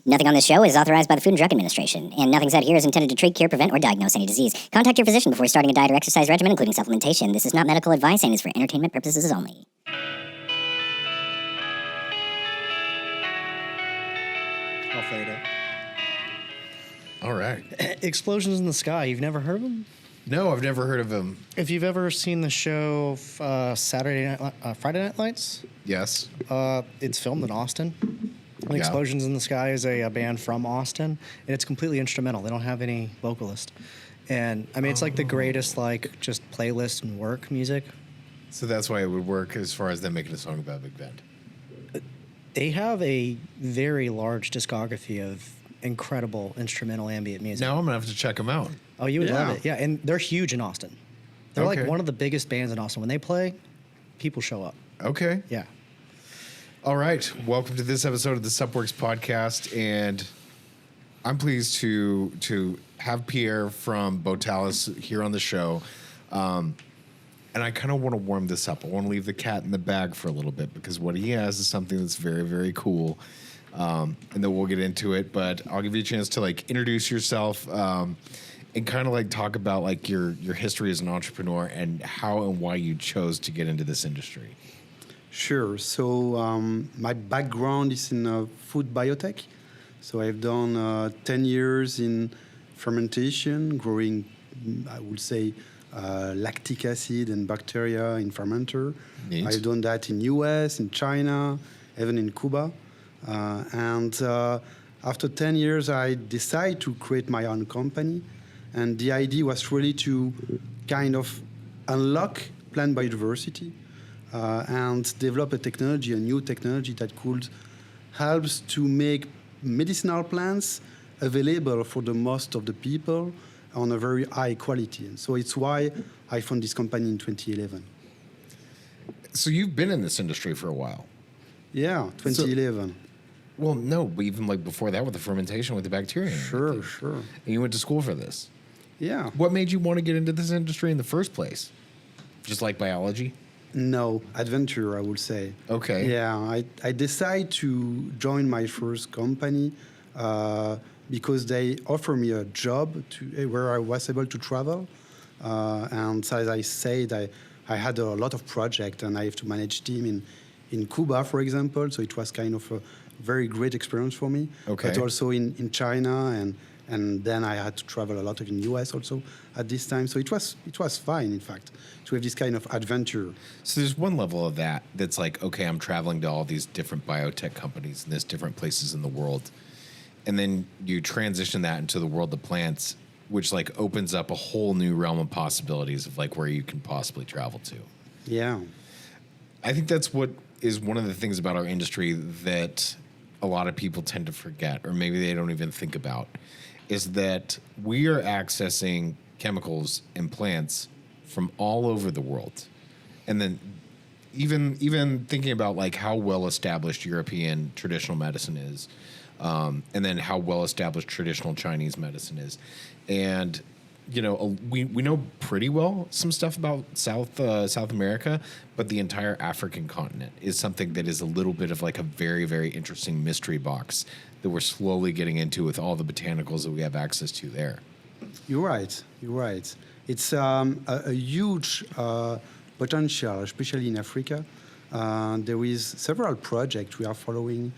Nothing on this show is authorized by the Food and Drug Administration, and nothing said here is intended to treat, cure, prevent, or diagnose any disease. Contact your physician before starting a diet or exercise regimen, including supplementation. This is not medical advice and is for entertainment purposes only. I'll fade it. All right. Explosions in the Sky. You've never heard of them? No, I've never heard of him. If you've ever seen the show Friday Night Lights, Yes. it's filmed in Austin. And Yeah. Explosions in the Sky is a band from Austin, and it's completely instrumental. They don't have any vocalist. And, I mean, it's like the greatest, like, just playlist and work music. So that's why it would work as far as them making a song about Big Bend. They have a very large discography of incredible instrumental ambient music. Now I'm going to have to check them out. Oh, you would love it. Yeah, and they're huge in Austin. They're Okay. like one of the biggest bands in Austin. When they play, people show up. Okay. Yeah. All right. Welcome to this episode of the Suppworks podcast. And I'm pleased to have Pierre from Botanics here on the show. And I kind of want to warm this up. I want to leave the cat in the bag for a little bit because what he has is something that's very, very cool. And then we'll get into it. But I'll give you a chance to like introduce yourself and kind of like talk about like your history as an entrepreneur and how and why you chose to get into this industry. Sure. So my background is in food biotech. So I've done 10 years in fermentation, growing, I would say, lactic acid and bacteria in fermenter. Neat. I've done that in US, in China, even in Cuba. And after 10 years, I decided to create my own company. And the idea was really to kind of unlock plant biodiversity and develop a technology, a new technology that could help to make medicinal plants available for the most of the people on a very high quality. And so it's why I founded this company in 2011. So you've been in this industry for a while. Yeah, 2011. Well, no, but even like before that with the fermentation with the bacteria. and Sure, everything. sure. And you went to school for this. Yeah. What made you want to get into this industry in the first place? Just like biology? No, adventure, I would say. Okay. Yeah, I decided to join my first company because they offered me a job where I was able to travel. And as I said, I had a lot of projects and I have to manage team in Cuba, for example. So it was kind of a very great experience for me. Okay. But also in China and then I had to travel a lot in the US also at this time. So it was fine, in fact, to have this kind of adventure. So there's one level of that that's like, okay, I'm traveling to all these different biotech companies and there's different places in the world. And then you transition that into the world of plants, which like opens up a whole new realm of possibilities of like where you can possibly travel to. Yeah. I think that's what is one of the things about our industry that a lot of people tend to forget, or maybe they don't even think about, is that we are accessing chemicals in plants from all over the world. And then even thinking about like how well established European traditional medicine is, and then how well established traditional Chinese medicine is. And you know, we know pretty well some stuff about South America, but the entire African continent is something that is a little bit of like a very, very interesting mystery box that we're slowly getting into with all the botanicals that we have access to there. You're right. It's a huge potential, especially in Africa. There is several projects we are following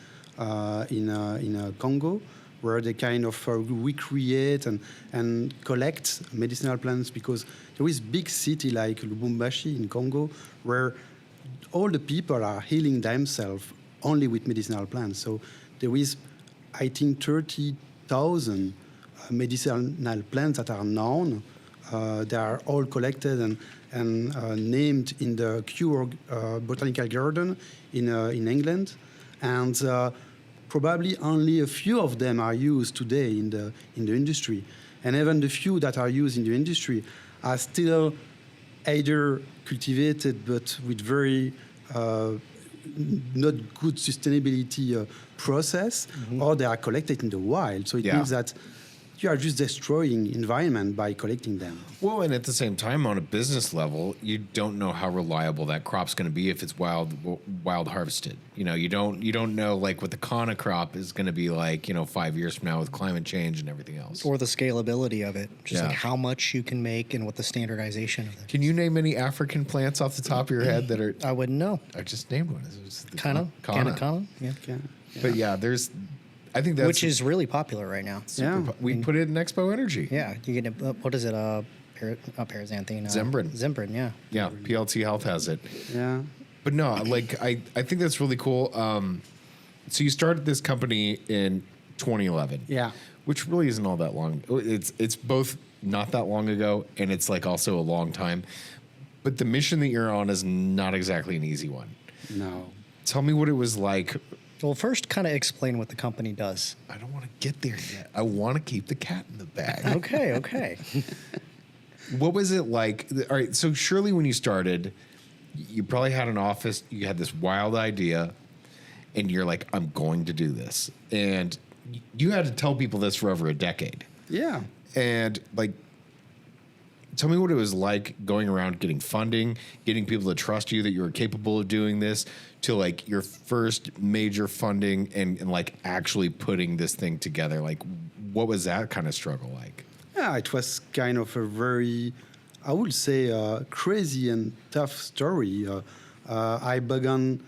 in Congo, where they kind of recreate and collect medicinal plants, because there is big city like Lubumbashi in Congo where all the people are healing themselves only with medicinal plants. So there is, I think, 30,000 medicinal plants that are known. They are all collected and named in the Kew Botanical Garden in England. And probably only a few of them are used today in the industry. And even the few that are used in the industry are still either cultivated but with very not good sustainability process, or they are collected in the wild. So it means that you are just destroying environment by collecting them. Well, and at the same time, on a business level, you don't know how reliable that crop's going to be if it's wild harvested. You don't know like what the Kana crop is going to be like, 5 years from now with climate change and everything else. Or the scalability of it, just Yeah. like how much you can make and what the standardization of it. Can you name any African plants off the top of your head that are? I wouldn't know. I just named one. It was the Kana? Yeah. Okay. But yeah, I think that's Which is really popular right now. Yeah. we put it in Expo Energy. Yeah, you get what is it? Paraxanthine. Zembrin. Zembrin, yeah. Yeah, PLT Health has it. Yeah. But no, like I think that's really cool. So you started this company in 2011. Yeah. Which really isn't all that long. It's both not that long ago and it's like also a long time. But the mission that you're on is not exactly an easy one. No. Tell me what it was like. Well, first, kind of explain what the company does. I don't want to get there yet. I want to keep the cat in the bag. Okay. What was it like? All right, so surely when you started, you probably had an office, you had this wild idea, and you're like, I'm going to do this. And you had to tell people this for over a decade. Yeah. And like, tell me what it was like going around getting funding, getting people to trust you that you were capable of doing this, to like your first major funding and like actually putting this thing together. Like, what was that kind of struggle like? Yeah, it was kind of a very, I would say, crazy and tough story. I began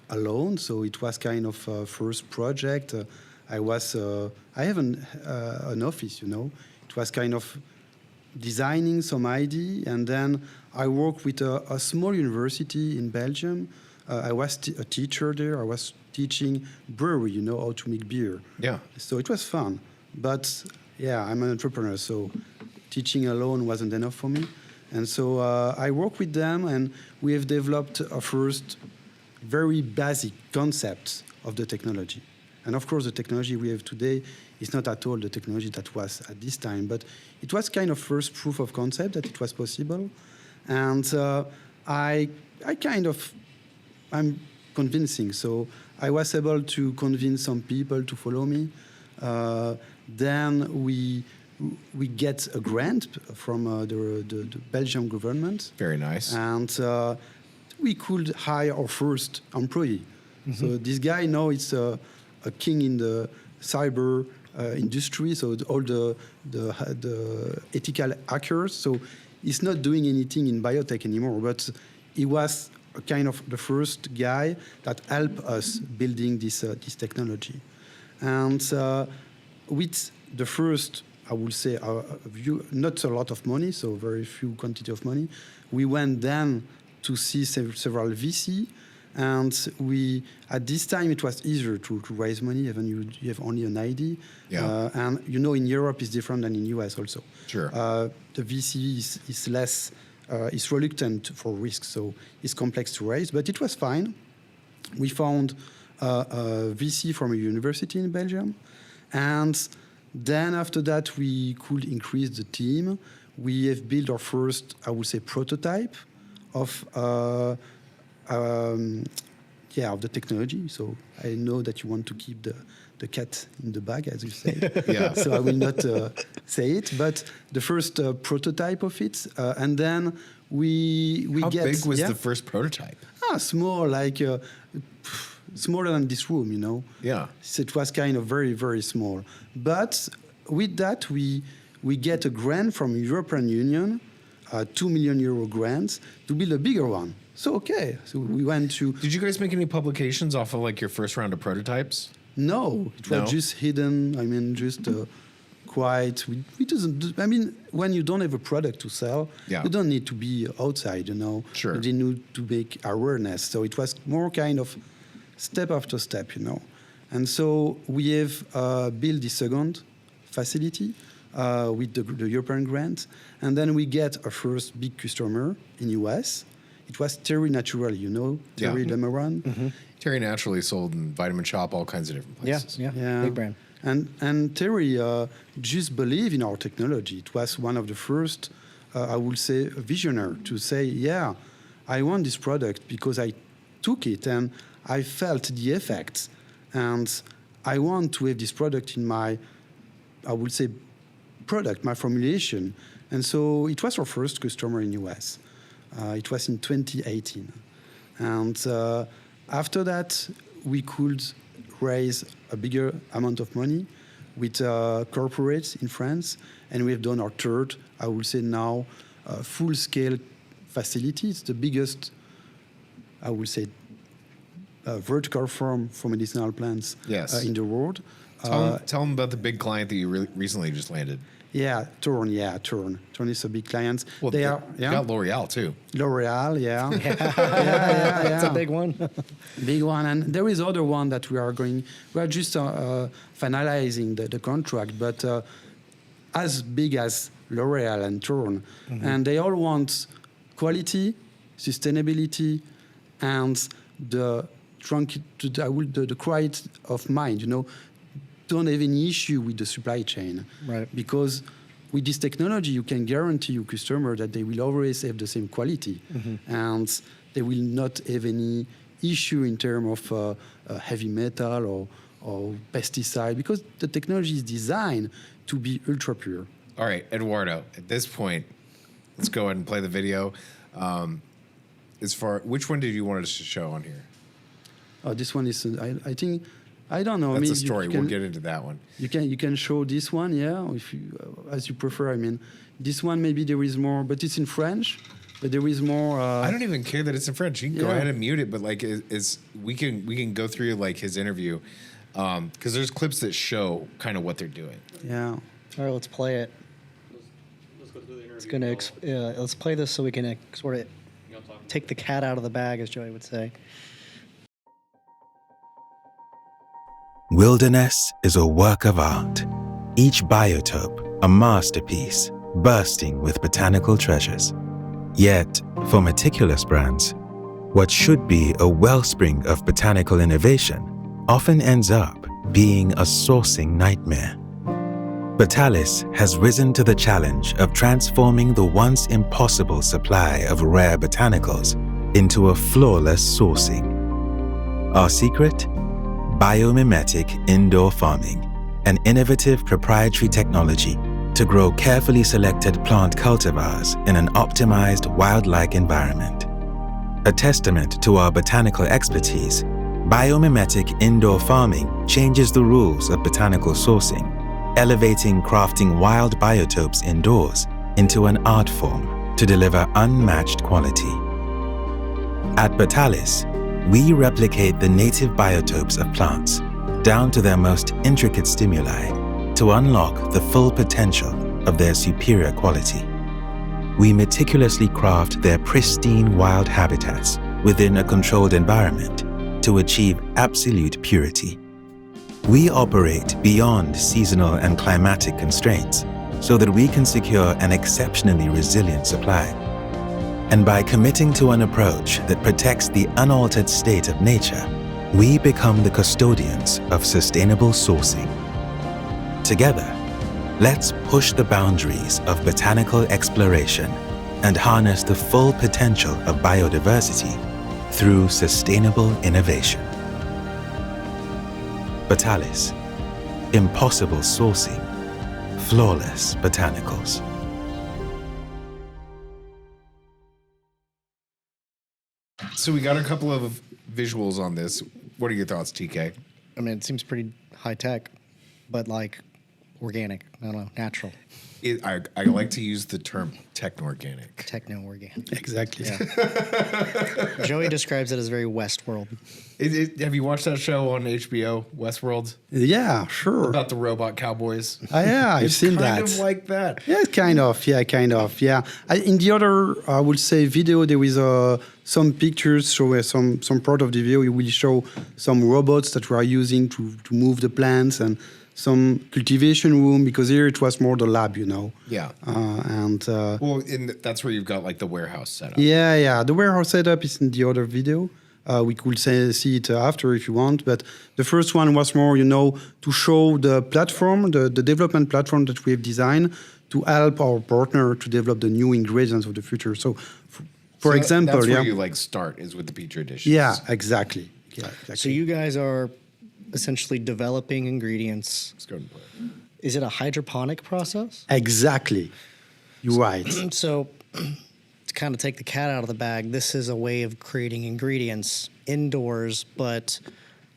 alone, so it was kind of a first project. I have an office, It was kind of designing some idea, and then I worked with a small university in Belgium. I was a teacher there. I was teaching brewery, how to make beer. Yeah. So it was fun. But yeah, I'm an entrepreneur, so teaching alone wasn't enough for me. And so I worked with them, and we have developed a first very basic concept of the technology. And of course, the technology we have today is not at all the technology that was at this time, but it was kind of first proof of concept that it was possible. And I'm convincing. So I was able to convince some people to follow me. Then we get a grant from the Belgian government. Very nice. And we could hire our first employee. Mm-hmm. So this guy now is a king in the cyber industry. So all the ethical hackers. So he's not doing anything in biotech anymore, but he was a kind of the first guy that helped us building this technology. And with the first, I would say, not a lot of money, so very few quantity of money, we went then to see several VC, and at this time it was easier to raise money, even you have only an idea. Yeah. And in Europe is different than in US also. Sure. The VC is less, is reluctant for risk, so it's complex to raise, but it was fine. We found a VC from a university in Belgium, and then after that we could increase the team. We have built our first, I would say, prototype of the technology. So I know that you want to keep the cat in the bag, as you say. Yeah. So I will not say it, but the first prototype of it, and then we How get. big was the first prototype? Small, like smaller than this room, Yeah. So it was kind of very, very small. But with that, we get a grant from European Union, €2 million grant, to build a bigger one. So, okay. So we went to... Did you guys make any publications off of like your first round of prototypes? No, it was just hidden. I mean, just quite... when you don't have a product to sell, you don't need to be outside, Sure. You need to make awareness. So it was more kind of step after step, And so we have built the second facility with the European grant. And then we get a first big customer in US. It was Terry Natural, Terry Lemeron. Mm-hmm. Terry Naturally sold in Vitamin Shop, all kinds of different places. Yeah. Big brand. And Terry just believed in our technology. It was one of the first, I would say, visionary to say, I want this product because I took it and I felt the effects. And I want to have this product in my, I would say, product, my formulation. And so it was our first customer in US. It was in 2018. And after that, we could raise a bigger amount of money with corporates in France. And we have done our third, I would say now, full-scale facility. It's the biggest, I would say, vertical farm for medicinal plants in the world. Tell them about the big client that you recently just landed. Yeah, Turn. Turn is a big client. Well, they you got L'Oreal too. L'Oreal, yeah. That's a big one. Big one. And there is other one that we are just finalizing the contract, but as big as L'Oreal and Turn. And they all want quality, sustainability, and the quiet of mind, don't have any issue with the supply chain. Right. Because with this technology, you can guarantee your customer that they will always have the same quality. And they will not have any issue in terms of heavy metal or pesticide, because the technology is designed to be ultra pure. All right, Eduardo, at this point, let's go ahead and play the video. Which one did you want us to show on here? This one is, I think, I don't know. That's a story. We'll get into that one. You can show this one, yeah, if you, as you prefer. I mean, this one maybe there is more, but it's in French. But there is more. I don't even care that it's in French. You can go ahead and mute it. But like, we can go through like his interview, because there's clips that show kind of what they're doing. Yeah. All right, let's play it. Let's go through the interview. Let's play this so we can sort of take the cat out of the bag, as Joey would say. Wilderness is a work of art, each biotope a masterpiece bursting with botanical treasures. Yet, for meticulous brands, what should be a wellspring of botanical innovation often ends up being a sourcing nightmare. Botalis has risen to the challenge of transforming the once impossible supply of rare botanicals into a flawless sourcing. Our secret? Biomimetic indoor farming, an innovative proprietary technology to grow carefully selected plant cultivars in an optimized wild-like environment. A testament to our botanical expertise, biomimetic indoor farming changes the rules of botanical sourcing, elevating crafting wild biotopes indoors into an art form to deliver unmatched quality. At Botalis, we replicate the native biotopes of plants down to their most intricate stimuli to unlock the full potential of their superior quality. We meticulously craft their pristine wild habitats within a controlled environment to achieve absolute purity. We operate beyond seasonal and climatic constraints so that we can secure an exceptionally resilient supply. And by committing to an approach that protects the unaltered state of nature, we become the custodians of sustainable sourcing. Together, let's push the boundaries of botanical exploration and harness the full potential of biodiversity through sustainable innovation. Botalis, impossible sourcing, flawless botanicals. So we got a couple of visuals on this. What are your thoughts, TK? I mean, it seems pretty high tech, but like organic. I don't know, natural. I like to use the term techno-organic. Techno-organic. Exactly. Yeah. Joey describes it as very Westworld. Have you watched that show on HBO, Westworld? Yeah, sure. About the robot cowboys? Yeah, I've seen that. Kind of like that. Yeah, kind of. Yeah. In the other, I would say, video, there is some pictures, so some part of the video, it will show some robots that we are using to move the plants and some cultivation room, because here it was more the lab, Yeah. Well, that's where you've got like the warehouse setup. Yeah. The warehouse setup is in the other video. We could see it after if you want, but the first one was more, to show the platform, the development platform that we have designed to help our partner to develop the new ingredients of the future. So, for example, that's where you like start is with the Petri dishes. Yeah, exactly. Yeah, exactly. So you guys are essentially developing ingredients. Let's go and play. Is it a hydroponic process? Exactly. You're right. So, to kind of take the cat out of the bag, this is a way of creating ingredients indoors, but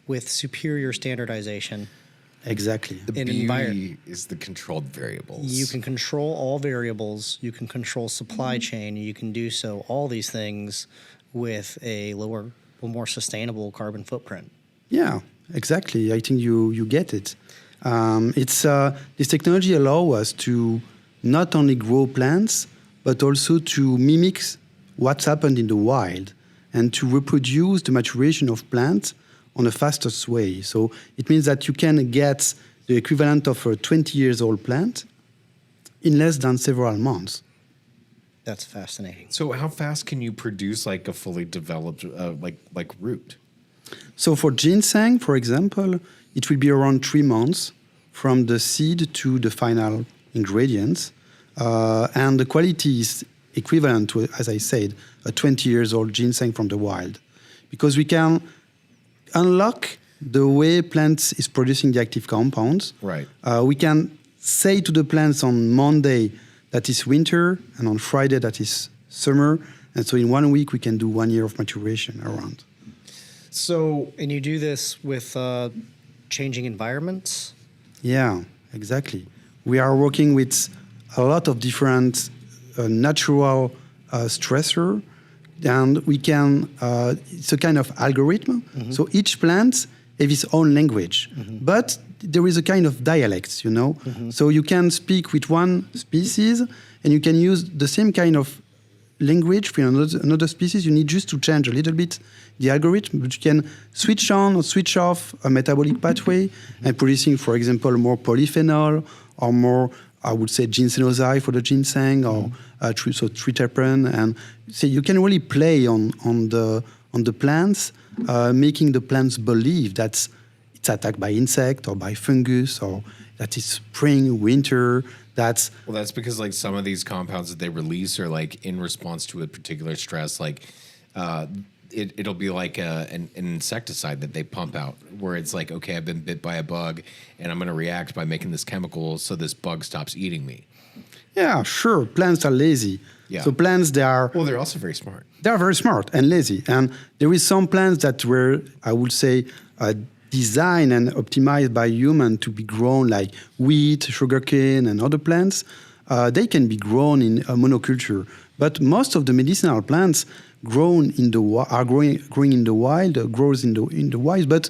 with superior standardization. Exactly. The in beauty is the controlled variables. You can control all variables. You can control supply chain. You can do so all these things with a lower, more sustainable carbon footprint. Yeah, exactly. I think you get it. This technology allows us to not only grow plants, but also to mimic what's happened in the wild and to reproduce the maturation of plants on the fastest way. So it means that you can get the equivalent of a 20 years old plant in less than several months. That's fascinating. So how fast can you produce like a fully developed like root? So for ginseng, for example, it will be around 3 months from the seed to the final ingredients. And the quality is equivalent to, as I said, a 20 years old ginseng from the wild. Because we can unlock the way plants is producing the active compounds. Right. We can say to the plants on Monday that is winter and on Friday that is summer. And so in 1 week, we can do 1 year of maturation around. So, And you do this with changing environments? Yeah, exactly. We are working with a lot of different natural stressor, and we can, it's a kind of algorithm. Mm-hmm. So each plant has its own language, but there is a kind of dialect, you know? Mm-hmm. So you can speak with one species and you can use the same kind of language for another species. You need just to change a little bit the algorithm, but you can switch on or switch off a metabolic pathway and producing, for example, more polyphenol or more, I would say, ginsenoside for the ginseng or triterpene. And so you can really play on the plants, making the plants believe that it's attacked by insect or by fungus or that it's spring, winter. That's because like some of these compounds that they release are like in response to a particular stress, like it'll be like an insecticide that they pump out where it's like, okay, I've been bit by a bug and I'm going to react by making this chemical so this bug stops eating me. Yeah, sure. Plants are lazy. Yeah. So plants, they're also very smart. They are very smart and lazy. And there is some plants that were, I would say, designed and optimized by humans to be grown like wheat, sugarcane, and other plants. They can be grown in a monoculture. But most of the medicinal plants growing in the wild, grows in the wild, but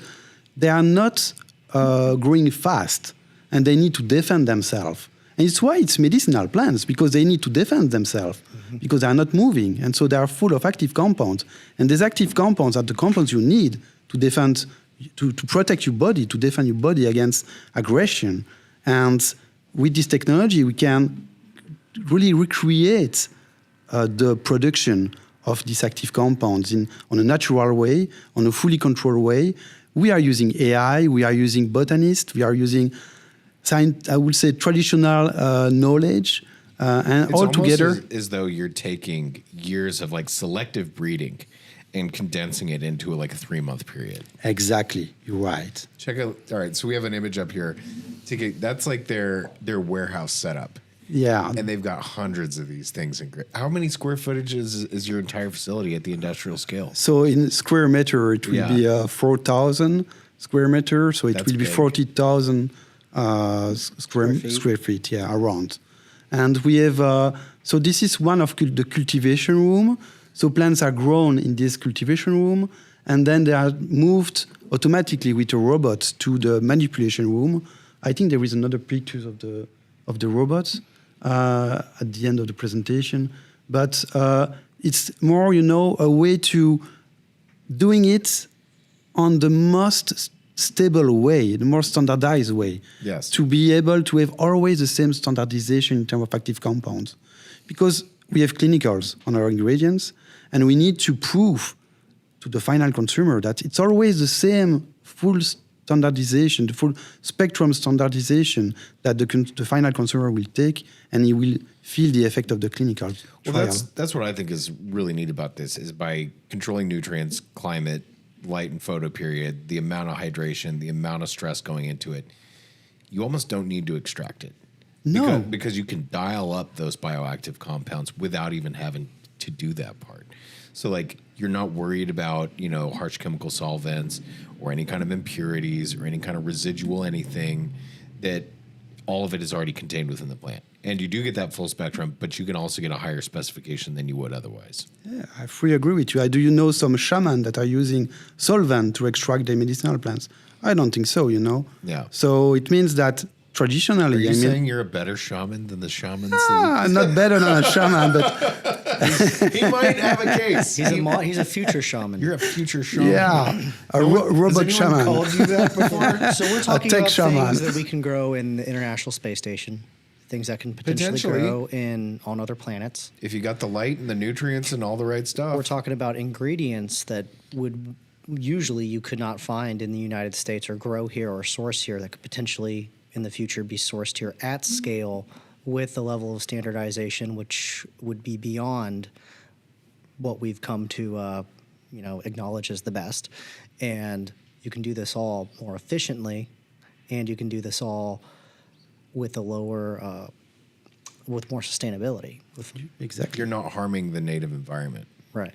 they are not growing fast, and they need to defend themselves. And it's why it's medicinal plants, because they need to defend themselves, because they are not moving, and so they are full of active compounds. And these active compounds are the compounds you need to defend, to protect your body, to defend your body against aggression. And with this technology, we can really recreate the production of these active compounds on a natural way, on a fully controlled way. We are using AI, we are using botanists, we are using I would say traditional knowledge, and it's all together. Almost as though you're taking years of like selective breeding and condensing it into like a 3-month period. Exactly, you're right. Check out. All right, so we have an image up here. That's like their warehouse setup. Yeah, and they've got hundreds of these things. How many square footage is your entire facility at the industrial scale? So in square meter, it will be 4,000 square meter. So it will be 40,000 square feet, yeah, around. And we have, so this is one of the cultivation room. So plants are grown in this cultivation room, and then they are moved automatically with a robot to the manipulation room. I think there is another picture of the robots at the end of the presentation. But it's more, a way to doing it on the most stable way, the more standardized way. Yes. To be able to have always the same standardization in terms of active compounds. Because we have clinicals on our ingredients, and we need to prove to the final consumer that it's always the same full standardization, the full spectrum standardization that the final consumer will take, and he will feel the effect of the clinical trial. That's what I think is really neat about this, is by controlling nutrients, climate, light and photo period, the amount of hydration, the amount of stress going into it, you almost don't need to extract it. No. Because you can dial up those bioactive compounds without even having to do that part. So like you're not worried about, harsh chemical solvents or any kind of impurities or any kind of residual anything, that all of it is already contained within the plant. And you do get that full spectrum, but you can also get a higher specification than you would otherwise. Yeah, I fully agree with you. Do you know some shamans that are using solvent to extract their medicinal plants? I don't think so, Yeah. So it means that traditionally... Are you saying you're a better shaman than the shamans? Not better than a shaman, but... He might have a case. He's a future shaman. You're a future shaman. Yeah, robot Has anyone shaman. called you that before? So we're talking tech about shaman. things that we can grow in the International Space Station, things that can potentially Potentially. grow on other planets. If you got the light and the nutrients and all the right stuff. We're talking about ingredients that would usually you could not find in the United States or grow here or source here that could potentially in the future be sourced here at scale with the level of standardization which would be beyond what we've come to acknowledge as the best. And you can do this all more efficiently, and you can do this all with a lower with more sustainability. Exactly. You're not harming the native environment. Right.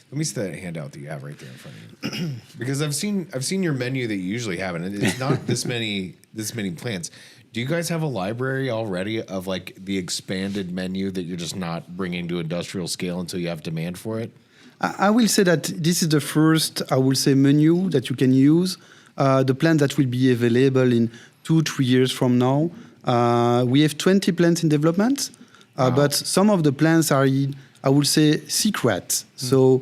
Let me see that handout that you have right there in front of you. Because I've seen your menu that you usually have, and it's not this many plants. Do you guys have a library already of like the expanded menu that you're just not bringing to industrial scale until you have demand for it? I will say that this is the first, menu that you can use. The plant that will be available in 2-3 years from now. We have 20 plants in development, but some of the plants are, secret. So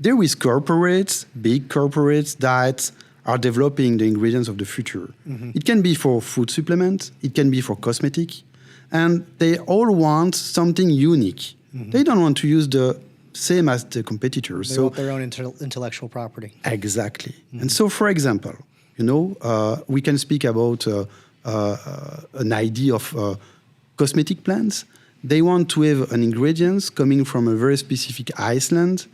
there is corporates, big corporates that are developing the ingredients of the future. Mm-hmm. It can be for food supplements, it can be for cosmetic, and they all want something unique. Mm-hmm. They don't want to use the same as the competitors. They want their own intellectual property. Exactly. Mm-hmm. And so, for example, we can speak about an idea of cosmetic plants. They want to have an ingredients coming from a very specific island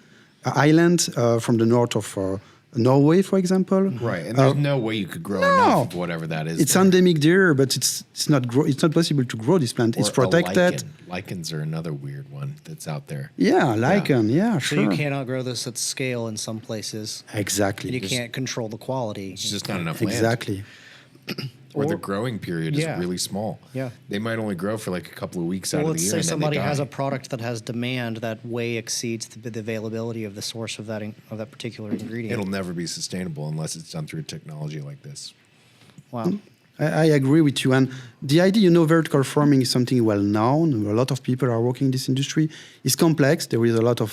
from the north of Norway, for example. Right, and there's no way you could grow enough of whatever that is. It's there. Endemic there, but it's not possible to grow this plant. It's protected. Lichens are another weird one that's out there. Yeah, lichen. Yeah, sure. So you cannot grow this at scale in some places. Exactly. And you can't control the quality. It's just not enough land. Exactly. Or the growing period is really small. Yeah. They might only grow for like a couple of weeks out of the year. Let's say and somebody then they has die. a product that has demand that way exceeds the availability of the source of that particular ingredient. It'll never be sustainable unless it's done through technology like this. Wow. I agree with you. And the idea, vertical farming is something well known. A lot of people are working in this industry. It's complex. There is a lot of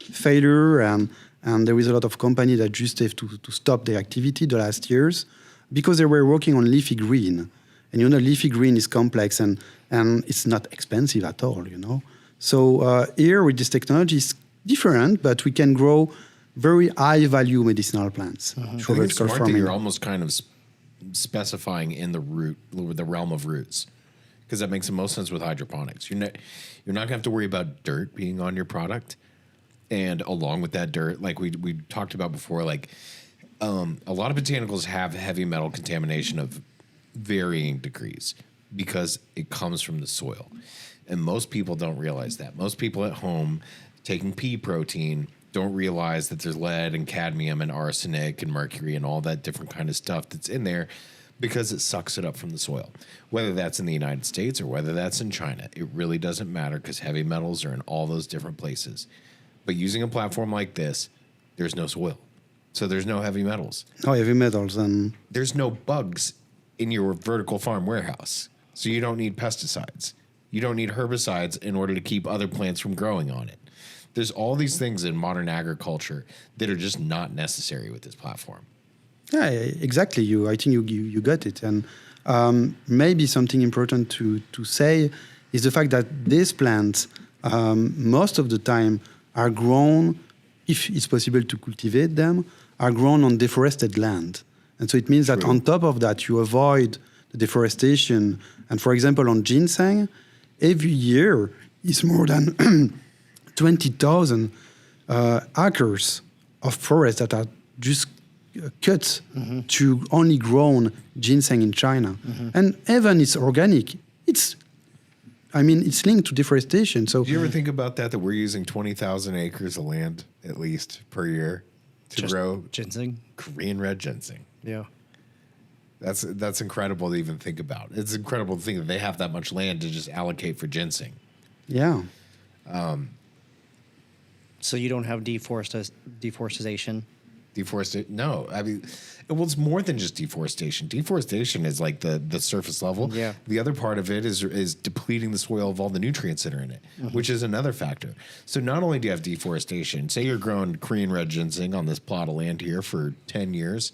failure, and there is a lot of companies that just have to stop their activity the last years because they were working on leafy green. And leafy green is complex and it's not expensive at all, So here with this technology, it's different, but we can grow very high value medicinal plants. I think it's smart that you're almost kind of specifying in the realm of roots, because that makes the most sense with hydroponics. You're not gonna have to worry about dirt being on your product, and along with that dirt, like we talked about before, like a lot of botanicals have heavy metal contamination of varying degrees because it comes from the soil, and most people don't realize that. Most people at home taking pea protein don't realize that there's lead and cadmium and arsenic and mercury and all that different kind of stuff that's in there because it sucks it up from the soil. Whether that's in the United States or whether that's in China, it really doesn't matter because heavy metals are in all those different places. But using a platform like this, there's no soil. So there's no heavy metals. No heavy metals. And there's no bugs in your vertical farm warehouse. So you don't need pesticides. You don't need herbicides in order to keep other plants from growing on it. There's all these things in modern agriculture that are just not necessary with this platform. Yeah, exactly. I think you got it. And maybe something important to say is the fact that these plants, most of the time, are grown, if it's possible to cultivate them, are grown on deforested land. And so it means that on top of that, you avoid the deforestation. And for example, on ginseng, every year is more than 20,000 acres of forest that are just cut to only grown ginseng in China. And even it's organic, it's linked to deforestation. So Do you ever think about that we're using 20,000 acres of land at least per year to grow ginseng. Korean red ginseng? Yeah. That's incredible to even think about. It's incredible to think that they have that much land to just allocate for ginseng. yeah. So you don't have deforestation. Deforestation? No, I mean, well, it's more than just deforestation. Deforestation is like the surface level. Yeah. The other part of it is depleting the soil of all the nutrients that are in it, which is another factor. So not only do you have deforestation, say you're growing Korean red ginseng on this plot of land here for 10 years,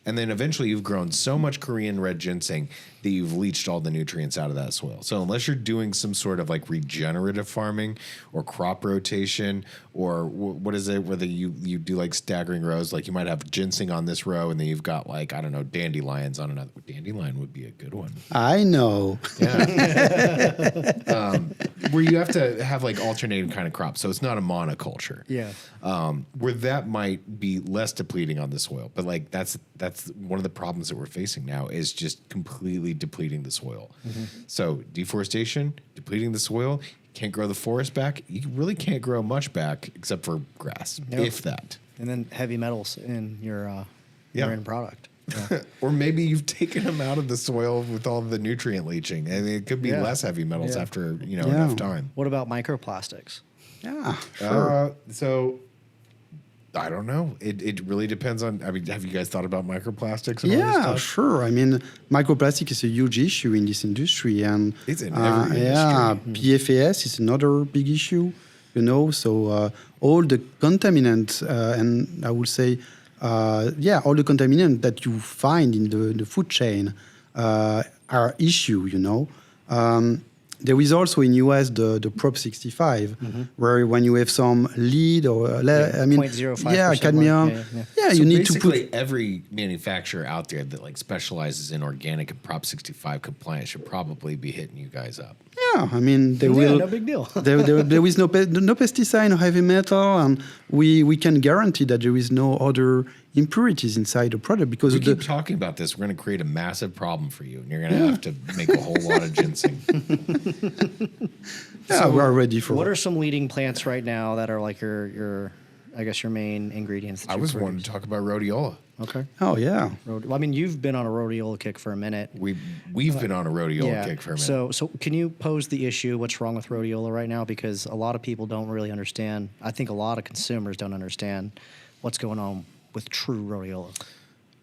and then eventually you've grown so much Korean red ginseng that you've leached all the nutrients out of that soil. So unless you're doing some sort of like regenerative farming or crop rotation or what is it, whether you do like staggering rows, like you might have ginseng on this row and then you've got like, I don't know, dandelions on another. Dandelion would be a good one. I know. Yeah. Where you have to have like alternating kind of crops. So it's not a monoculture. Yeah. Where that might be less depleting on the soil. But like that's one of the problems that we're facing now is just completely depleting the soil. So deforestation, depleting the soil, can't grow the forest back. You really can't grow much back except for grass, if that. And then heavy metals in your end product. Yeah. Or maybe you've taken them out of the soil with all the nutrient leaching. I mean, it could be less heavy metals after enough time. What about microplastics? Yeah, sure. So I don't know. It really depends on. I mean, have you guys thought about microplastics? And all this Yeah, stuff? sure. I mean, microplastic is a huge issue in this industry, and It's in every yeah, industry. PFAS is another big issue. So all the contaminants, and I would say, all the contaminants that you find in the food chain are issue. There is also in US the Prop 65, where when you have some lead or 0.05% cadmium, So you need to basically put. every manufacturer out there that like specializes in organic and Prop 65 compliance should probably be hitting you guys up. Yeah, I mean they will. no big deal. there is no pesticide, no heavy metal, and we can guarantee that there is no other impurities inside the product because We of keep talking about this. We're going to create a massive problem for you, and you're going to have to make a whole lot of ginseng. we're ready for. What are some leading plants right now that are like your main ingredients? That I you was produce? wanting to talk about rhodiola. Okay. Oh yeah. I mean, you've been on a rhodiola kick for a minute. We've been on a rhodiola kick for a minute. So can you pose the issue? What's wrong with rhodiola right now? Because a lot of people don't really understand. I think a lot of consumers don't understand what's going on with true rhodiola.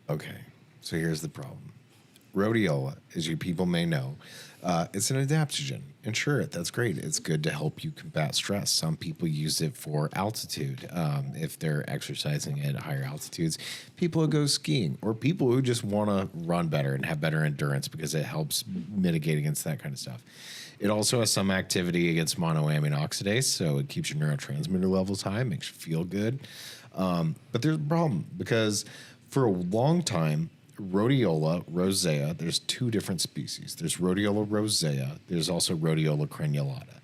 Okay, so here's the problem. Rhodiola, as you people may know, it's an adaptogen. And sure, that's great. It's good to help you combat stress. Some people use it for altitude, if they're exercising at higher altitudes. People who go skiing, or people who just want to run better and have better endurance because it helps mitigate against that kind of stuff. It also has some activity against monoamine oxidase, so it keeps your neurotransmitter levels high, makes you feel good. But there's a problem because for a long time, Rhodiola rosea, there's two different species. There's Rhodiola rosea, there's also Rhodiola crenulata.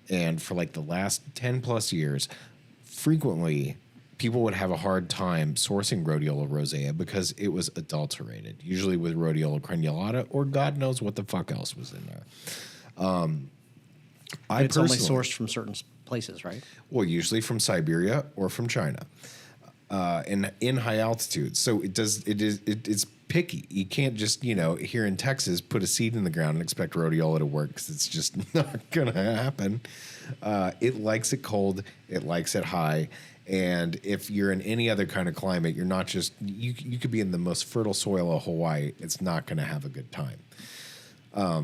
And for like the last 10 plus years, frequently people would have a hard time sourcing Rhodiola rosea because it was adulterated, usually with Rhodiola crenulata or God knows what the fuck else was in there. It's only sourced from certain places, right? Well, usually from Siberia or from China, in high altitudes. So it's picky. You can't just here in Texas put a seed in the ground and expect rhodiola to work because it's just not gonna happen. It likes it cold. It likes it high. And if you're in any other kind of climate, you're not just you could be in the most fertile soil of Hawaii. It's not gonna have a good time.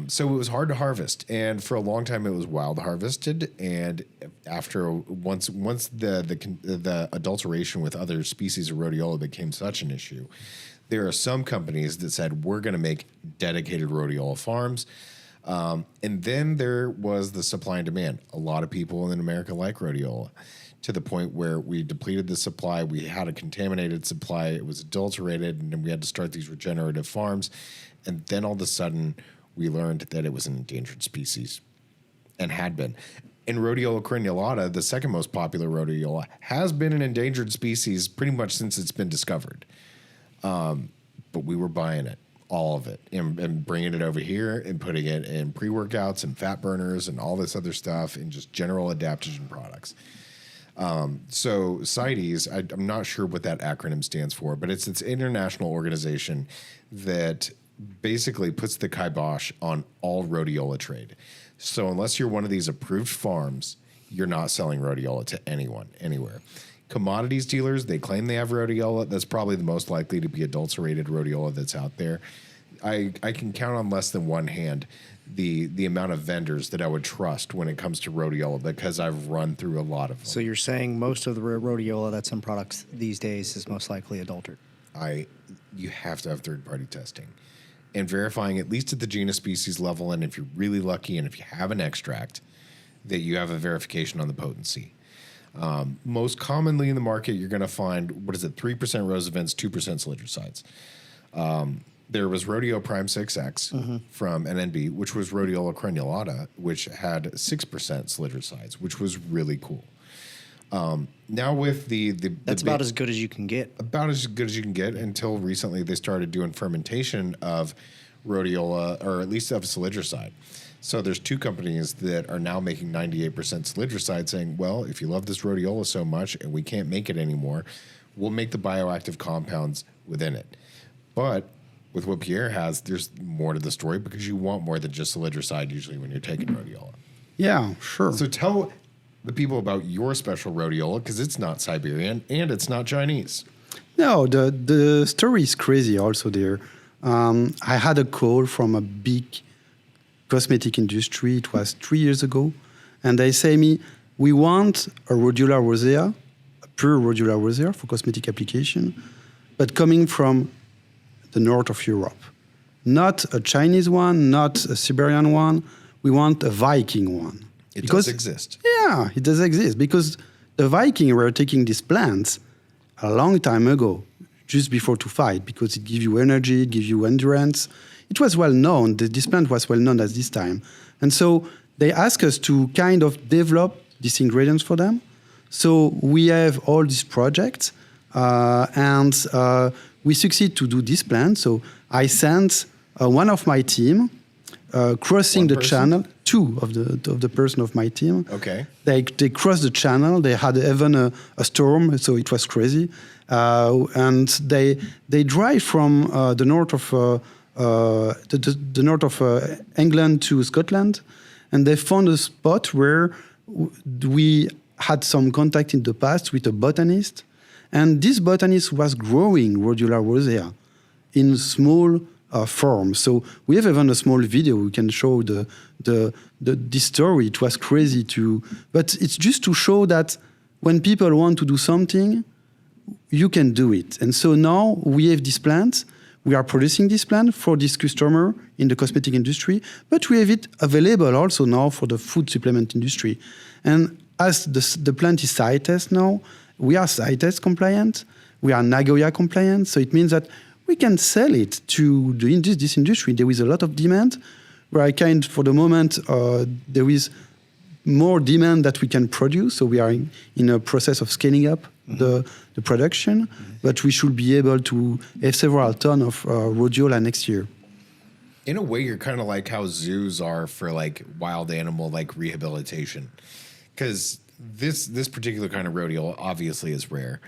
So it was hard to harvest, and for a long time it was wild harvested. And after once the adulteration with other species of rhodiola became such an issue, there are some companies that said we're going to make dedicated rhodiola farms. And then there was the supply and demand. A lot of people in America like rhodiola, to the point where we depleted the supply. We had a contaminated supply. It was adulterated, and then we had to start these regenerative farms. And then all of a sudden, we learned that it was an endangered species and had been. And Rhodiola crenulata, the second most popular rhodiola, has been an endangered species pretty much since it's been discovered. But we were buying it, all of it, and bringing it over here and putting it in pre-workouts and fat burners and all this other stuff and just general adaptogen products. So CITES, I'm not sure what that acronym stands for, but it's an international organization that basically puts the kibosh on all rhodiola trade. So unless you're one of these approved farms, you're not selling rhodiola to anyone, anywhere. Commodities dealers, they claim they have rhodiola. That's probably the most likely to be adulterated rhodiola that's out there. I can count on less than one hand the amount of vendors that I would trust when it comes to rhodiola because I've run through a lot of them. So you're saying most of the rhodiola that's in products these days is most likely adulterated? You have to have third-party testing and verifying at least at the genus species level, and if you're really lucky and if you have an extract, that you have a verification on the potency. Most commonly in the market, you're going to find, 3% rosavins, 2% solidricides. There was Rhodiola Prime 6X from NNB, which was Rhodiola crenulata, which had 6% solidricides, which was really cool. Now with that's about as good as you can get. About as good as you can get until recently they started doing fermentation of rhodiola, or at least of solidricide. So there's two companies that are now making 98% solidricide saying, well, if you love this rhodiola so much and we can't make it anymore, we'll make the bioactive compounds within it. But with what Pierre has, there's more to the story because you want more than just solidricide usually when you're taking rhodiola. Yeah, sure. So tell the people about your special rhodiola because it's not Siberian and it's not Chinese. No, the story is crazy also there. I had a call from a big cosmetic industry. It was 3 years ago. And they say me, we want a Rhodiola rosea, a pure Rhodiola rosea for cosmetic application, but coming from the north of Europe. Not a Chinese one, not a Siberian one. We want a Viking one. It does exist. Yeah, it does exist because the Viking were taking these plants a long time ago, just before to fight, because it gives you energy, it gives you endurance. It was well known. This plant was well known at this time. And so they asked us to kind of develop these ingredients for them. So we have all these projects and we succeed to do this plant. So I sent one of my team crossing the channel, two of the person of my team. Okay. They crossed the channel. They had even a storm, so it was crazy. And they drive from the north of the north of England to Scotland, and they found a spot where we had some contact in the past with a botanist, and this botanist was growing Rhodiola rosea in small form. So we have even a small video we can show this story. It was crazy but it's just to show that when people want to do something, you can do it. And so now we have this plant. We are producing this plant for this customer in the cosmetic industry, but we have it available also now for the food supplement industry. And as the plant is CITES now, we are CITES compliant, we are Nagoya compliant, so it means that we can sell it to this industry. There is a lot of demand, where for the moment, there is more demand that we can produce, so we are in a process of scaling up the production, but we should be able to have several tons of rhodiola next year. In a way, you're kind of like how zoos are for like wild animal like rehabilitation, because this particular kind of rhodiola obviously is rare.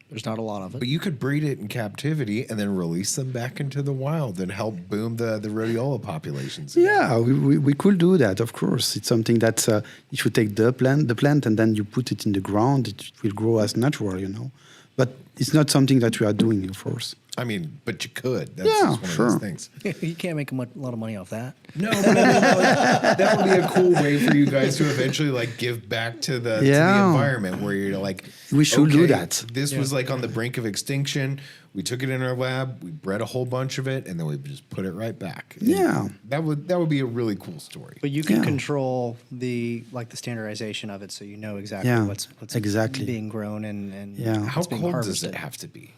There's not a lot of it. But you could breed it in captivity and then release them back into the wild and help boom the rhodiola populations again. Yeah, we could do that, of course. It's something that if you take the plant and then you put it in the ground, it will grow as natural, But it's not something that we are doing, of course. I mean, but you could. That's Yeah, just one sure. of those things. You can't make a lot of money off that. No, that would be a cool way for you guys to eventually like give back to the environment where you're like, we should do that. This was like on the brink of extinction. We took it in our lab, we bred a whole bunch of it, and then we just put it right back. Yeah, that would be a really cool story. But you can control the standardization of it, so you know exactly what's exactly being grown and How being cold harvested. does it have to be?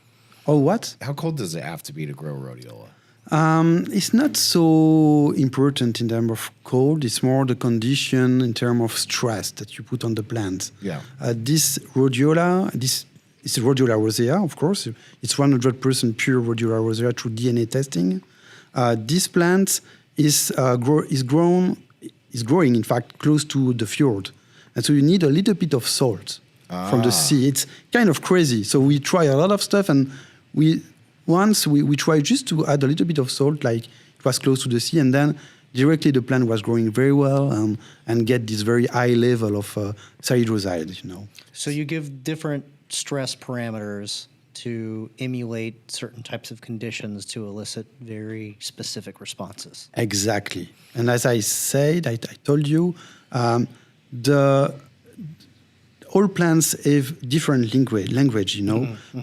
Oh, what? How cold does it have to be to grow rhodiola? It's not so important in terms of cold. It's more the condition in terms of stress that you put on the plant. Yeah. This rhodiola, It's Rhodiola rosea, of course. It's 100% pure Rhodiola rosea through DNA testing. This plant is growing, in fact, close to the fjord. And so you need a little bit of salt from the sea. It's kind of crazy. So we try a lot of stuff, and we tried just to add a little bit of salt, like it was close to the sea, and then directly the plant was growing very well and get this very high level of cyanidroside, So you give different stress parameters to emulate certain types of conditions to elicit very specific responses. Exactly. And as I said, I told you, all plants have different language,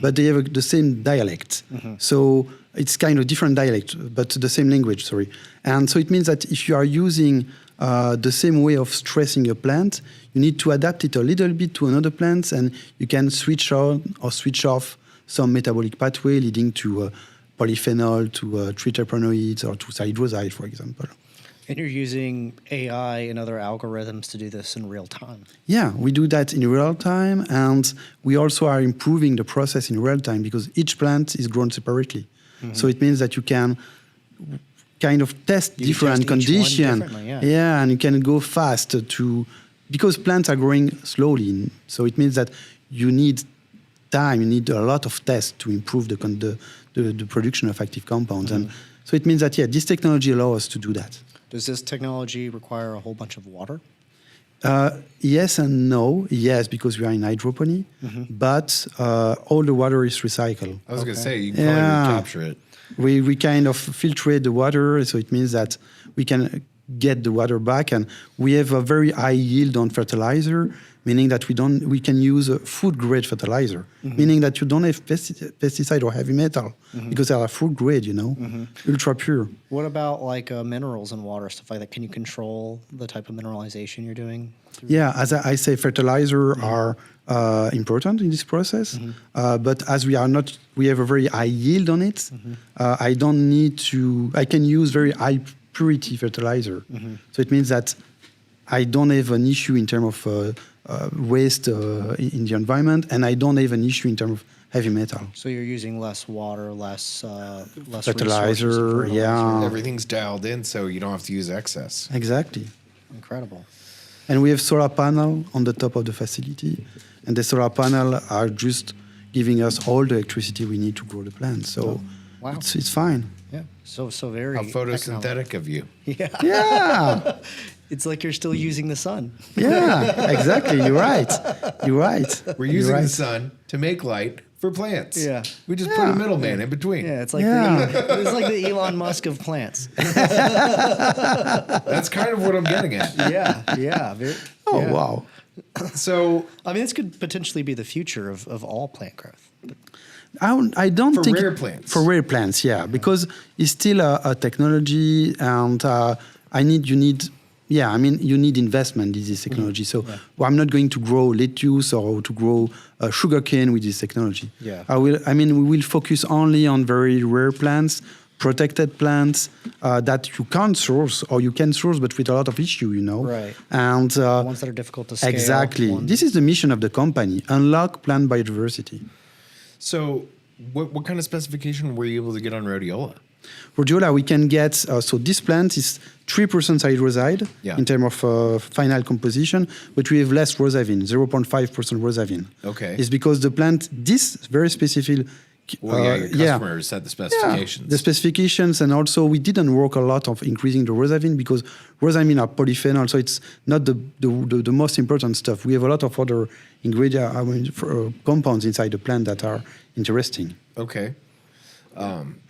but they have the same dialect. So it's kind of different dialect, but the same language, sorry. And so it means that if you are using the same way of stressing a plant, you need to adapt it a little bit to another plant, and you can switch on or switch off some metabolic pathway leading to polyphenol, to triterpenoids, or to cyanidroside, for example. And you're using AI and other algorithms to do this in real time. Yeah, we do that in real time, and we also are improving the process in real time because each plant is grown separately. So it means that you can kind of test different conditions. Yeah, and you can go fast because plants are growing slowly. So it means that you need time, you need a lot of tests to improve the production of active compounds. And so it means that, this technology allows us to do that. Does this technology require a whole bunch of water? Yes and no. Yes, because we are in hydroponic, but all the water is recycled. I was going to say, you can probably recapture it. We kind of filtrate the water, so it means that we can get the water back, and we have a very high yield on fertilizer, meaning that we can use a food grade fertilizer, meaning that you don't have pesticide or heavy metal because they are food grade, ultra pure. What about like minerals and water, stuff like that? Can you control the type of mineralization you're doing? Yeah, as I say, fertilizer are important in this process, but as we have a very high yield on it, I can use very high purity fertilizer. So it means that I don't have an issue in terms of waste in the environment, and I don't have an issue in terms of heavy metal. So you're using less water, less fertilizer, Everything's dialed in, so you don't have to use excess. Exactly. Incredible. And we have solar panel on the top of the facility, and the solar panel are just giving us all the electricity we need to grow the plants. So it's fine. Yeah. So very How photosynthetic of you. Yeah. Yeah. It's like you're still using the sun. Yeah, exactly. You're right. We're using the sun to make light for plants. Yeah. We just put a middleman in between. Yeah, it's like it's like the Elon Musk of plants. That's kind of what I'm getting at. Yeah. Wow. So, I mean, this could potentially be the future of all plant growth. I don't think rare plants. For rare plants, yeah, because it's still a technology, and you need investment in this technology. So I'm not going to grow lettuce or to grow sugarcane with this technology. Yeah. We will focus only on very rare plants, protected plants that you can't source, or you can source but with a lot of issue, Right. And ones that are difficult to scale. Exactly. This is the mission of the company: unlock plant biodiversity. So what kind of specification were you able to get on Rhodiola? Rhodiola, we can get, so this plant is 3% cyanidroside in terms of final composition, but we have less rosavine, 0.5% rosavine. Okay. It's because the plant, this very specific... your customer set the specifications. Yeah, the specifications, and also we didn't work a lot of increasing the rosavine because rosavine are polyphenol, so it's not the most important stuff. We have a lot of other ingredients, compounds inside the plant that are interesting. Okay.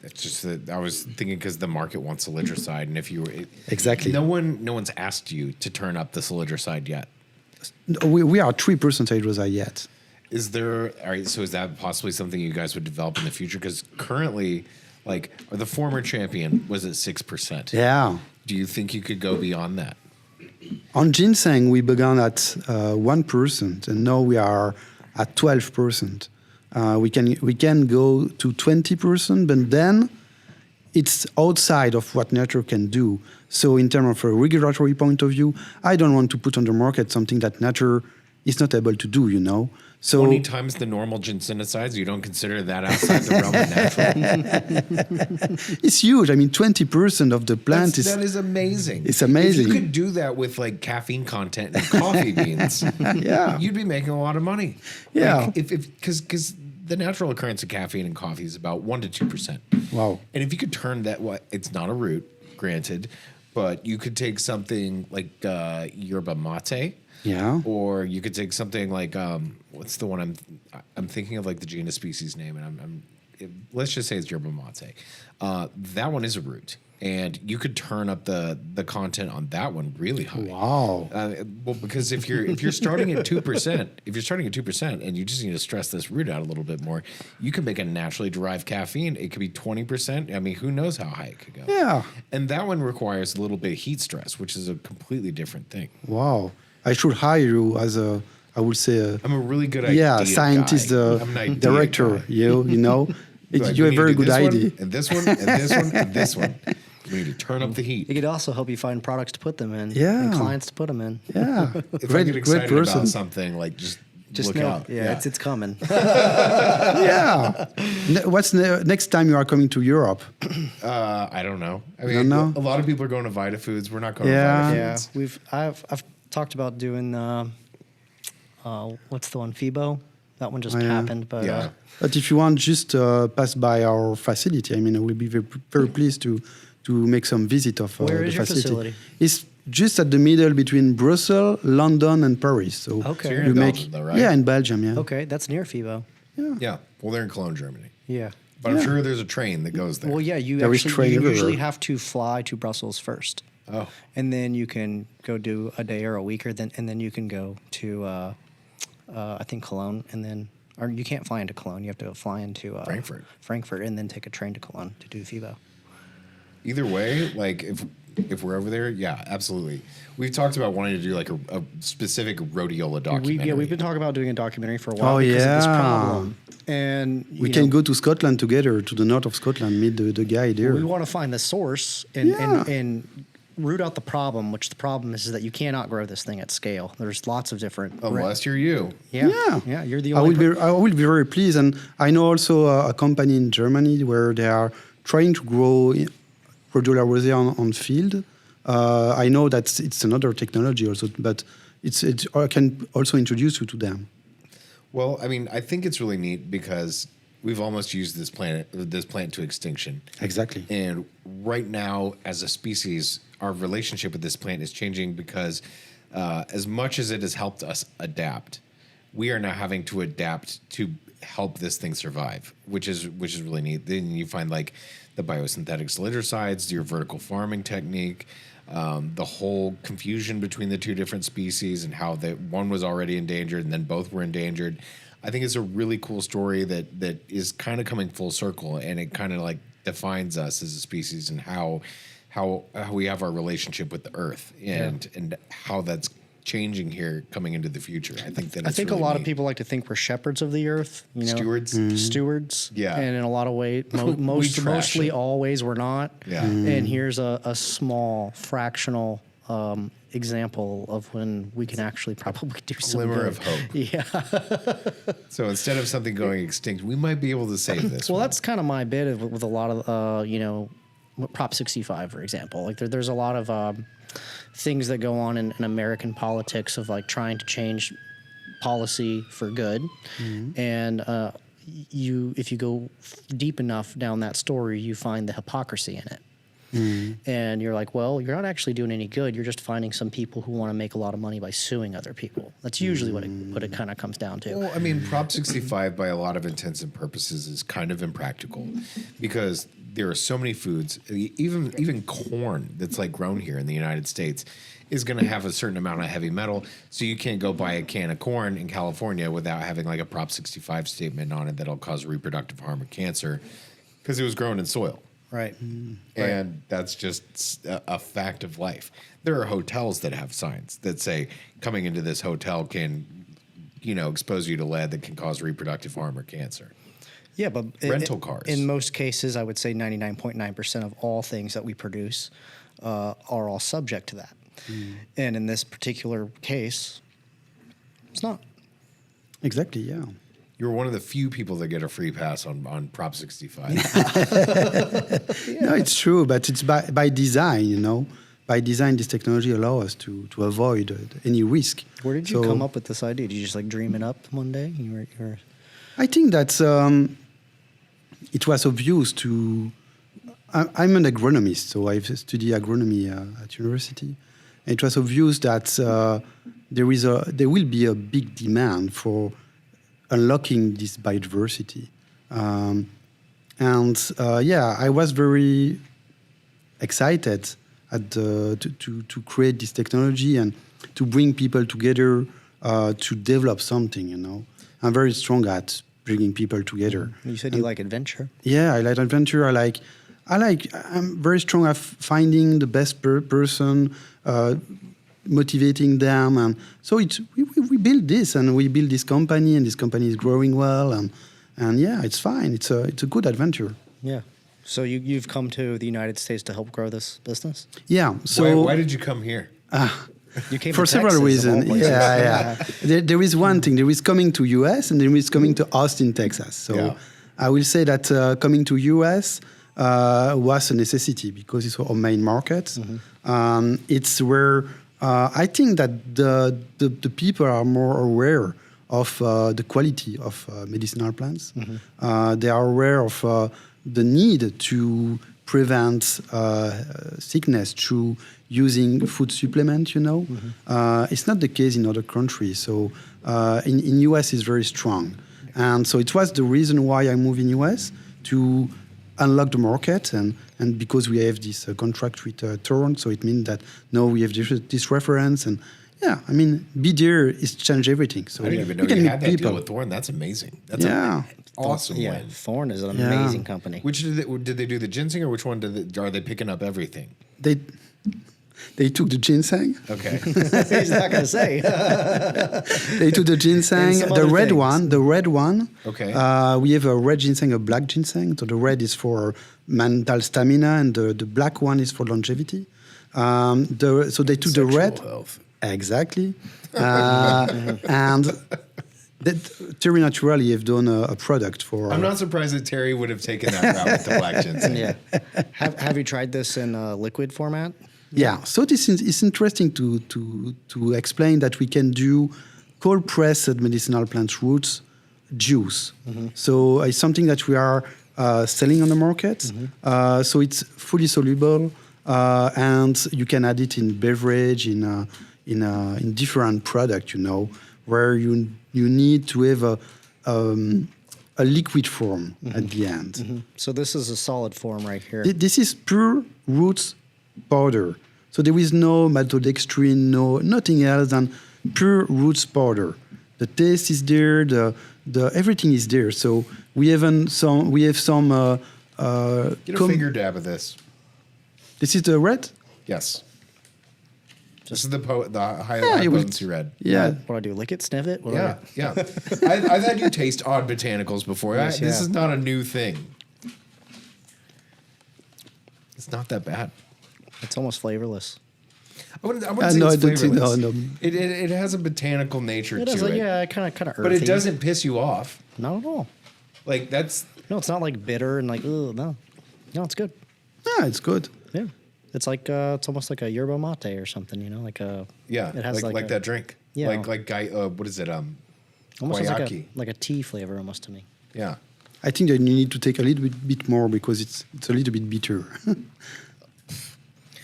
It's just that I was thinking because the market wants salichroside, and if you were exactly, no one's asked you to turn up the salichroside yet. We are 3% cyanidroside yet. Is there, all right, so is that possibly something you guys would develop in the future? Because currently, like, the former champion was at 6%. Yeah. Do you think you could go beyond that? On ginseng, we began at 1%, and now we are at 12%. We can go to 20%, but then it's outside of what nature can do. So in terms of a regulatory point of view, I don't want to put on the market something that nature is not able to do, So 20 times the normal ginsenosides. You don't consider that outside the realm of natural? it's huge. I mean, 20% of the plant That is amazing. It's amazing. If you could do that with like caffeine content in coffee beans, Yeah. you'd be making a lot of money. Yeah. Like because the natural occurrence of caffeine in coffee is about 1 to 2%. Wow. And if you could turn that, it's not a root, granted, but you could take something like yerba mate. Yeah. Or you could take something like what's the one I'm thinking of, like the genus species name, and let's just say it's yerba mate. That one is a root, and you could turn up the content on that one really high. Wow. Well, because if you're starting at 2%, and you just need to stress this root out a little bit more, you can make a naturally derived caffeine. It could be 20%. I mean, who knows how high it could go? Yeah. And that one requires a little bit of heat stress, which is a completely different thing. Wow. I should hire you as I would say, I'm a really good idea scientist, guy. I'm an idea director. guy. You know, Like, you we have need very to do good this idea. one, and this one, and this one, and this one. We need to turn up the heat. It could also help you find products to put them in, Yeah. and clients to put them in. Yeah, If I great, get great excited person. about something, like just look know, out. yeah, it's coming. Yeah. What's next time you are coming to Europe? I don't know. I mean, don't know? a lot of people are going to Vita Foods. We're not going Yeah. to Yeah, Vita Foods. I've talked about doing what's the one, FIBO? That one just Oh, yeah. happened, but Yeah. But if you want, just pass by our facility. I mean, I will be very, very pleased to make some visit of Where the is your facility. facility? It's just at the middle between Brussels, London, and Paris. So Okay. So you're you in make Belgium, though, right? yeah, in Belgium. Yeah. okay, that's near FIBO. Yeah. Well, they're in Cologne, Germany. Yeah. But I'm sure there's a train that goes there. Well, yeah, There is train you everywhere. usually have to fly to Brussels first. Oh. And then you can go do a day or a week, and then you can go to, I think, Cologne, and then, or you can't fly into Cologne. You have to fly into Frankfurt, and then take a train to Cologne to do FIBO. Either way, like if we're over there, yeah, absolutely. We've talked about wanting to do like a specific Rhodiola documentary. We've been talking about doing a documentary for a while Oh, because of this yeah. problem. And We can go to Scotland together, to the north of Scotland, meet the guy there. We want to find the source and root out the problem, which the problem is that you cannot grow this thing at scale. There's lots of different... Unless you're you. Yeah, you're the I only... will be very pleased, and I know also a company in Germany where they are trying to grow Rhodiola rosea on field. I know that it's another technology also, but I can also introduce you to them. Well, I mean, I think it's really neat because we've almost used this plant to extinction. Exactly. And right now, as a species, our relationship with this plant is changing because as much as it has helped us adapt, we are now having to adapt to help this thing survive, which is really neat. Then you find like the biosynthetic solidicides, your vertical farming technique, the whole confusion between the two different species and how one was already endangered and then both were endangered. I think it's a really cool story that is kind of coming full circle, and it kind of like defines us as a species and how we have our relationship with the earth and how that's changing here coming into the future. I think that I think really a lot neat. of people like to think we're shepherds of the earth. You know? Stewards. Stewards. Yeah. And in a lot of ways, We trash mostly it. always we're not. Yeah. And here's a small fractional example of when we can actually probably do some Glimmer good. of hope. Yeah. So instead of something going extinct, we might be able to save this. Well, one. that's kind of my bit with a lot of, Prop 65, for example. Like there's a lot of things that go on in American politics of like trying to change policy for good. And if you go deep enough down that story, you find the hypocrisy in it. And you're like, well, you're not actually doing any good. You're just finding some people who want to make a lot of money by suing other people. That's usually what it kind of comes down to. Well, I mean, Prop 65, by a lot of intents and purposes, is kind of impractical because there are so many foods, even corn that's like grown here in the United States is going to have a certain amount of heavy metal. So you can't go buy a can of corn in California without having like a Prop 65 statement on it that'll cause reproductive harm or cancer because it was grown in soil. Right. And that's just a fact of life. There are hotels that have signs that say coming into this hotel can, expose you to lead that can cause reproductive harm or cancer. Yeah, but Rental cars. In most cases, I would say 99.9% of all things that we produce are all subject to that. And in this particular case, it's not. Exactly, yeah. You're one of the few people that get a free pass on Prop 65. No, it's true, but it's by design, you know. By design, this technology allows us to avoid any risk. Where did you come up with this idea? Did you just like dream it up one day? You were... I think that it was obvious to... I'm an agronomist, so I've studied agronomy at university. And it was obvious that there will be a big demand for unlocking this biodiversity. I was very excited to create this technology and to bring people together to develop something, you know. I'm very strong at bringing people together. You said you like adventure. Yeah, I like adventure. I'm very strong at finding the best person, motivating them, and so we build this, and we build this company, and this company is growing well, and yeah, it's fine. It's a good adventure. Yeah. So you've come to the United States to help grow this business? Yeah. So why did you come here? You came for to several Texas, of all reasons. places. Yeah. There is one thing. There is coming to US, and there is coming to Austin, Texas. So Yeah. I will say that coming to US was a necessity because it's our main market. It's where I think that the people are more aware of the quality of medicinal plants. They are aware of the need to prevent sickness through using food supplement, you know. It's not the case in other countries. So in US it's very strong. And so it was the reason why I moved in US to unlock the market, and because we have this contract with Torrent, so it means that now we have this reference, and yeah, I mean, be there is change everything. So I didn't even know we can you meet had that people. deal with Thorne. That's amazing. That's Yeah. an awesome Yeah, win. Thorne is an Yeah. amazing company. Which did they do the ginseng, or which one are they picking up everything? They took the ginseng. Okay. He's not going to say. They took the ginseng, some the other red things. one, the red one. Okay. We have a red ginseng, a black ginseng. So the red is for mental stamina, and the black one is for longevity. So they took the Sexual red. health. Exactly. And Terry Naturally have done a product for... I'm not surprised that Terry would have taken that route with the black ginseng. Yeah. Have you tried this in liquid format? Yeah, so this is it's interesting to explain that we can do cold pressed medicinal plant roots juice. So it's something that we are selling on the market. So it's fully soluble, and you can add it in beverage, in different product, you know, where you need to have a liquid form at the end. So this is a solid form right here. This is pure roots powder. So there is no maltodextrin, nothing else than pure roots powder. The taste is there, the everything is there. So we have some. Get a finger dab of this. This is the red. Yes. This is the high you will- potency red. Yeah. What do I do? Lick it, sniff it? What do I Yeah, do? yeah. I've had you taste odd botanicals before. Yes, This yeah. is not a new thing. It's not that bad. It's almost flavorless. I wouldn't no, say I it's don't think- flavorless. no. It has a botanical nature It to is, it. yeah, kind of earthy. But it doesn't piss you off. Not at all. Like that's No, it's not like bitter and like, ugh, no. No, it's good. Yeah, it's good. Yeah. It's like, it's almost like a yerba mate or something, you know, like a... yeah, It has like a- that drink. Yeah. Like guy. What is it? Almost has guayaki. like a tea flavor almost to me. Yeah. I think that you need to take a little bit more because it's a little bit bitter.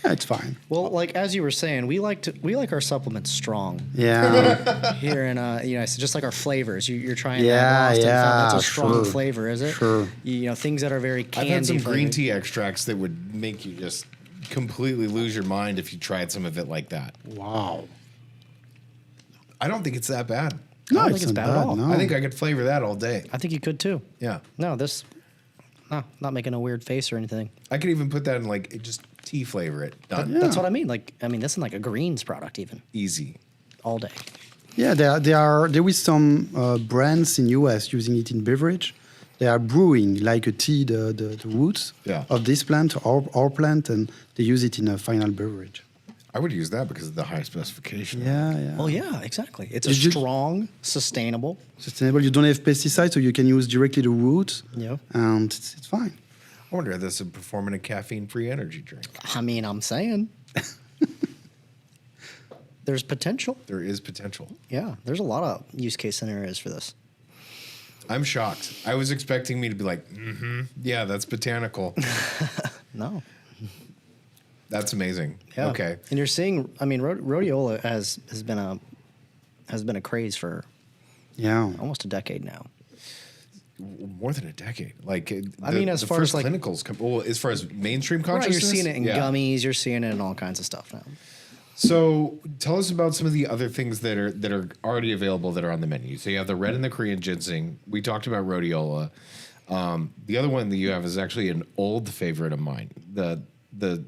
Yeah, it's fine. Well, like as you were saying, we like our supplements strong Yeah. here in so just like our flavors. You're trying Yeah, that lost and found. That's yeah, a strong sure, flavor, is it? sure. You know, things that are very I've candy had some green flavored. tea extracts that would make you just completely lose your mind if you tried some of it like that. Wow. I don't think it's that bad. No, don't it's think it's not bad at all. No. I think I could flavor that all day. I think you could too. Yeah. No, not making a weird face or anything. I could even put that in just tea flavor it. Done. That's what I mean. Like, I mean, this is like a greens product even Easy. all day. Yeah, there is some brands in US using it in beverage. They are brewing like a tea, the roots Yeah. of this plant, our plant, and they use it in a final beverage. I would use that because of the high specification. Yeah, yeah. Well, yeah, exactly. It's a Did you- strong, sustainable. Sustainable. You don't have pesticides, so you can use directly the roots. Yeah. And it's fine. I wonder if this would perform in a caffeine-free energy drink. I mean, I'm saying. There's potential. There is potential. Yeah, there's a lot of use case scenarios for this. I'm shocked. I was expecting me to be like, yeah, that's botanical. No. That's amazing. Yeah. Okay. And you're seeing, I mean, rhodiola has been a craze for Yeah. almost a decade now. More than a decade. Like, I mean, as the far first as, like- clinicals, well, as far as mainstream Right, consciousness, you're seeing it in yeah. gummies. You're seeing it in all kinds of stuff now. So, tell us about some of the other things that are already available that are on the menu. So, you have the red and the Korean ginseng. We talked about rhodiola. The other one that you have is actually an old favorite of mine. The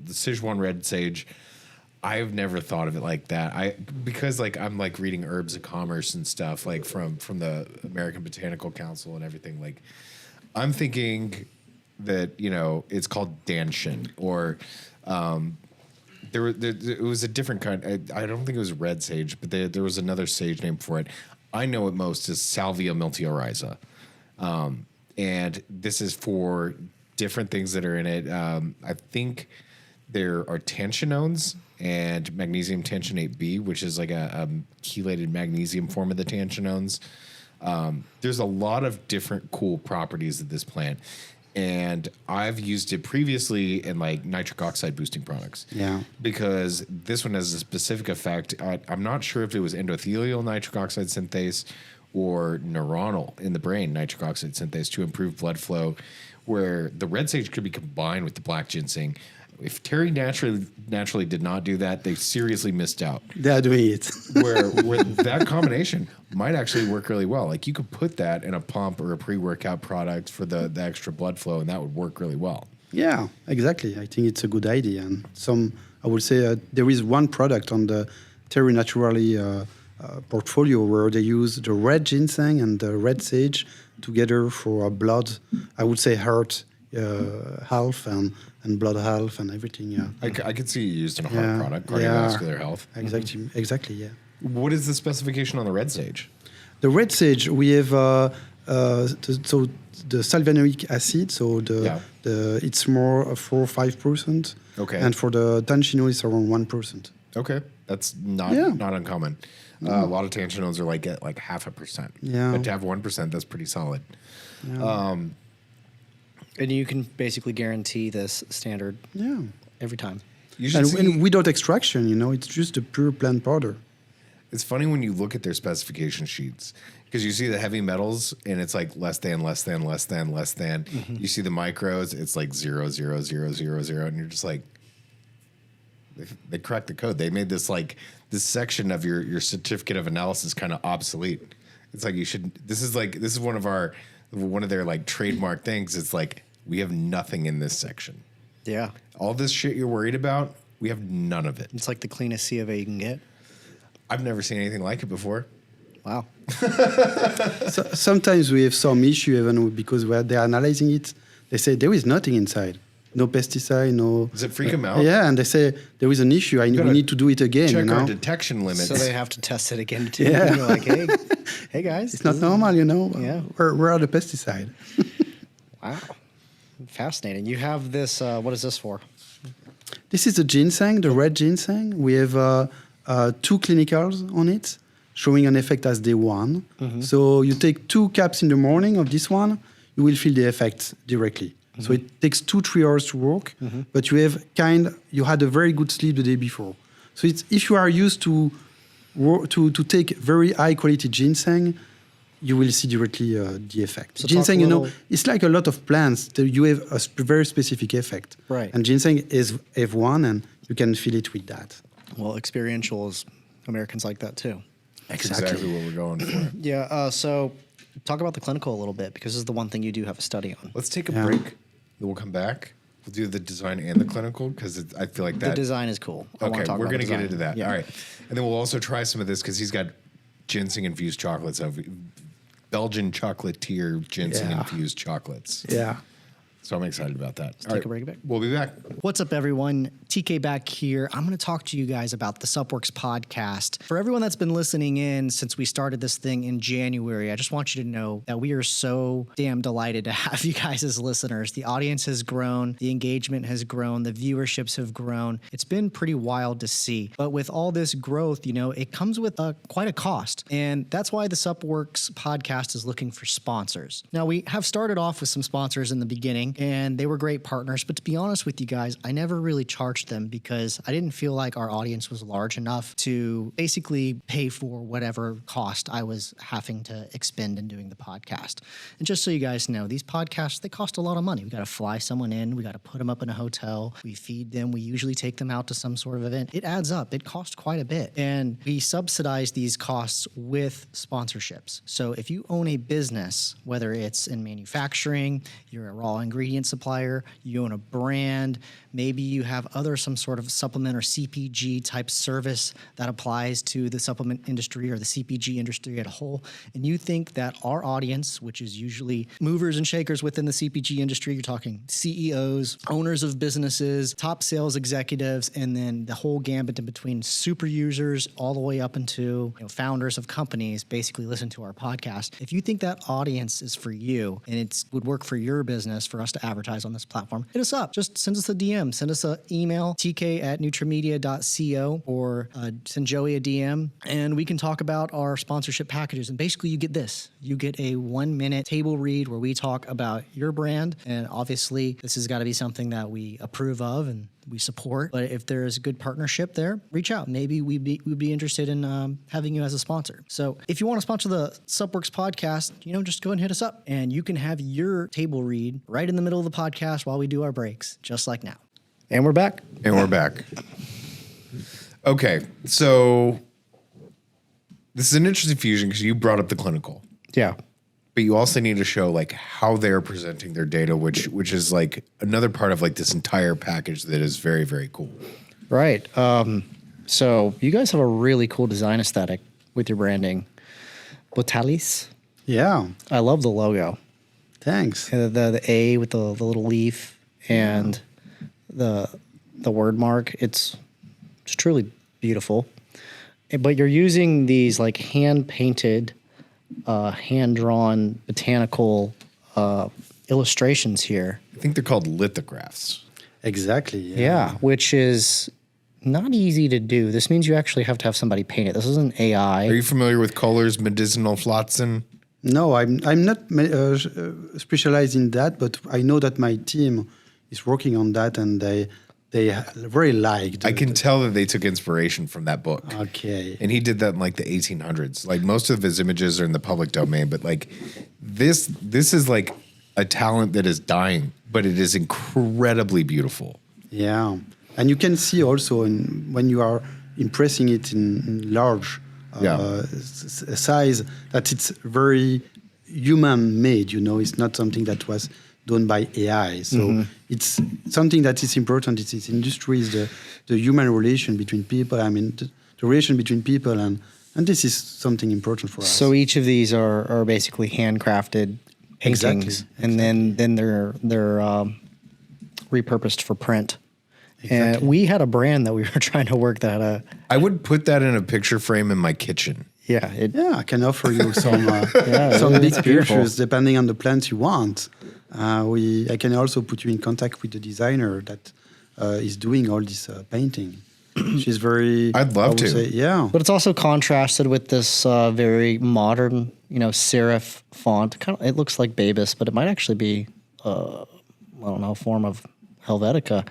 Sichuan red sage. I've never thought of it like that. Because like I'm like reading Herbs of Commerce and stuff like from the American Botanical Council and everything. Like I'm thinking that it's called danshin or it was a different kind. I don't think it was red sage, but there was another sage name for it. I know it most as Salvia miltiorhiza, and this is for different things that are in it. I think there are tanchinones and magnesium tangenate B, which is like a chelated magnesium form of the tanchinones. There's a lot of different cool properties of this plant. And I've used it previously in like nitric oxide boosting products. Yeah. Because this one has a specific effect. I'm not sure if it was endothelial nitric oxide synthase or neuronal in the brain nitric oxide synthase to improve blood flow, where the red sage could be combined with the black ginseng. If Terry naturally did not do that, they seriously missed out. They are doing it. where that combination might actually work really well. Like you could put that in a pump or a pre-workout product for the extra blood flow, and that would work really well. Yeah, exactly. I think it's a good idea. And I would say there is one product on the Terry Naturally portfolio where they use the red ginseng and the red sage together for blood, I would say heart health and blood health and everything. Yeah, I could see it used in a heart product, cardiovascular health. Exactly. Yeah. What is the specification on the red sage? The red sage, we have so the salvinoic acid. So it's more 4 or 5%. Okay. And for the tanchino, it's around 1%. Okay, that's not uncommon. A lot of tanchinones are like at like 0.5%. Yeah. But to have 1%, that's pretty solid. Yeah. And you can basically guarantee this standard every time. You should see, And without extraction, it's just a pure plant powder. it's funny when you look at their specification sheets because you see the heavy metals and it's like less than. Mm-hmm. You see the micros, it's like 0, 0, 0, 0, 0, and you're just like, they cracked the code. They made this like this section of your certificate of analysis kind of obsolete. It's like this is one of their like trademark things. It's like we have nothing in this section. Yeah. All this shit you're worried about, we have none of it. It's like the cleanest C of A you can get. I've never seen anything like it before. Wow. So, sometimes we have some issue even because where they're analyzing it, they say there is nothing inside. No pesticide, no... Does it freak them out? Yeah, and they say there is an issue. We need to do it again, Check our detection limits. So they have to test it again too. Yeah. And you're like, hey guys. It's not normal, Yeah. Where are the pesticide? Wow. Fascinating. You have this, what is this for? This is the ginseng, the red ginseng. We have 2 clinicals on it, showing an effect as day 1. Mm-hmm. So you take 2 caps in the morning of this one, you will feel the effect directly. Mm-hmm. So it takes 2-3 hours to work, but you had a very good sleep the day before. So if you are used to take very high quality ginseng, you will see directly the effect. So ginseng, it's like a lot of plants. You have a very specific effect. Right. And ginseng have one, and you can feel it with that. Well, experiential is Americans like that too. That's exactly what we're going for. Yeah. So talk about the clinical a little bit because this is the one thing you do have a study on. Let's take a break. Then we'll come back. We'll do the design and the clinical because I feel like that. The design is cool. Okay, we're going to get into that. Yeah. All right. And then we'll also try some of this because he's got ginseng-infused chocolates. Belgian chocolatier ginseng-infused chocolates. Yeah. So I'm excited about that. Let's take a break. We'll be back. What's up, everyone? TK back here. I'm going to talk to you guys about the Suppworks podcast. For everyone that's been listening in since we started this thing in January, I just want you to know that we are so damn delighted to have you guys as listeners. The audience has grown, the engagement has grown, the viewerships have grown. It's been pretty wild to see. But with all this growth, it comes with quite a cost. And that's why the Suppworks podcast is looking for sponsors. Now, we have started off with some sponsors in the beginning, and they were great partners. But to be honest with you guys, I never really charged them because I didn't feel like our audience was large enough to basically pay for whatever cost I was having to expend in doing the podcast. And just so you guys know, these podcasts, they cost a lot of money. We got to fly someone in. We got to put them up in a hotel. We feed them. We usually take them out to some sort of event. It adds up. It costs quite a bit. And we subsidize these costs with sponsorships. So if you own a business, whether it's in manufacturing, you're a raw ingredient supplier, you own a brand, maybe you have some sort of supplement or CPG type service that applies to the supplement industry or the CPG industry as a whole, and you think that our audience, which is usually movers and shakers within the CPG industry, you're talking CEOs, owners of businesses, top sales executives, and then the whole gambit in between super users all the way up into founders of companies basically listen to our podcast. If you think that audience is for you and it would work for your business for us to advertise on this platform, hit us up. Just send us a DM. Send us an email, tk@nutrimedia.co, or send Joey a DM, and we can talk about our sponsorship packages. And basically, you get this. You get a 1-minute table read where we talk about your brand, and obviously, this has got to be something that we approve of and we support. But if there is a good partnership there, reach out. Maybe we'd be interested in having you as a sponsor. So if you want to sponsor the Suppworks podcast, just go and hit us up, and you can have your table read right in the middle of the podcast while we do our breaks, just like now. And we're back. Okay, so this is an interesting fusion because you brought up the clinical. Yeah. But you also need to show how they're presenting their data, which is another part of this entire package that is very, very cool. Right. So you guys have a really cool design aesthetic with your branding. Botanics. Yeah. I love the logo. Thanks. The A with the little leaf and the word mark. It's truly beautiful. But you're using these hand painted, hand drawn botanical illustrations here. I think they're called lithographs. Exactly. Yeah, which is not easy to do. This means you actually have to have somebody paint it. This isn't AI. Are you familiar with Kohler's medicinal flotsam? No, I'm not specialized in that, but I know that my team is working on that, and they very liked. I can tell that they took inspiration from that book. Okay. And he did that in the 1800s. Most of his images are in the public domain, but this is a talent that is dying, but it is incredibly beautiful. Yeah. And you can see also when you are impressing it in large size that it's very human made, it's not something that was done by AI. So it's something that is important. It's industry, is the human relation between people. The relation between people, and this is something important for us. So each of these are basically handcrafted paintings, exactly. And then they're repurposed for print. Exactly. And we had a brand that we were trying to work that. I would put that in a picture frame in my kitchen. Yeah, I can offer you some big pictures depending on the plants you want. I can also put you in contact with the designer that is doing all this painting. She's very. I'd love to. Say, yeah, but it's also contrasted with this very modern, serif font. It looks like Babus, but it might actually be, a form of Helvetica.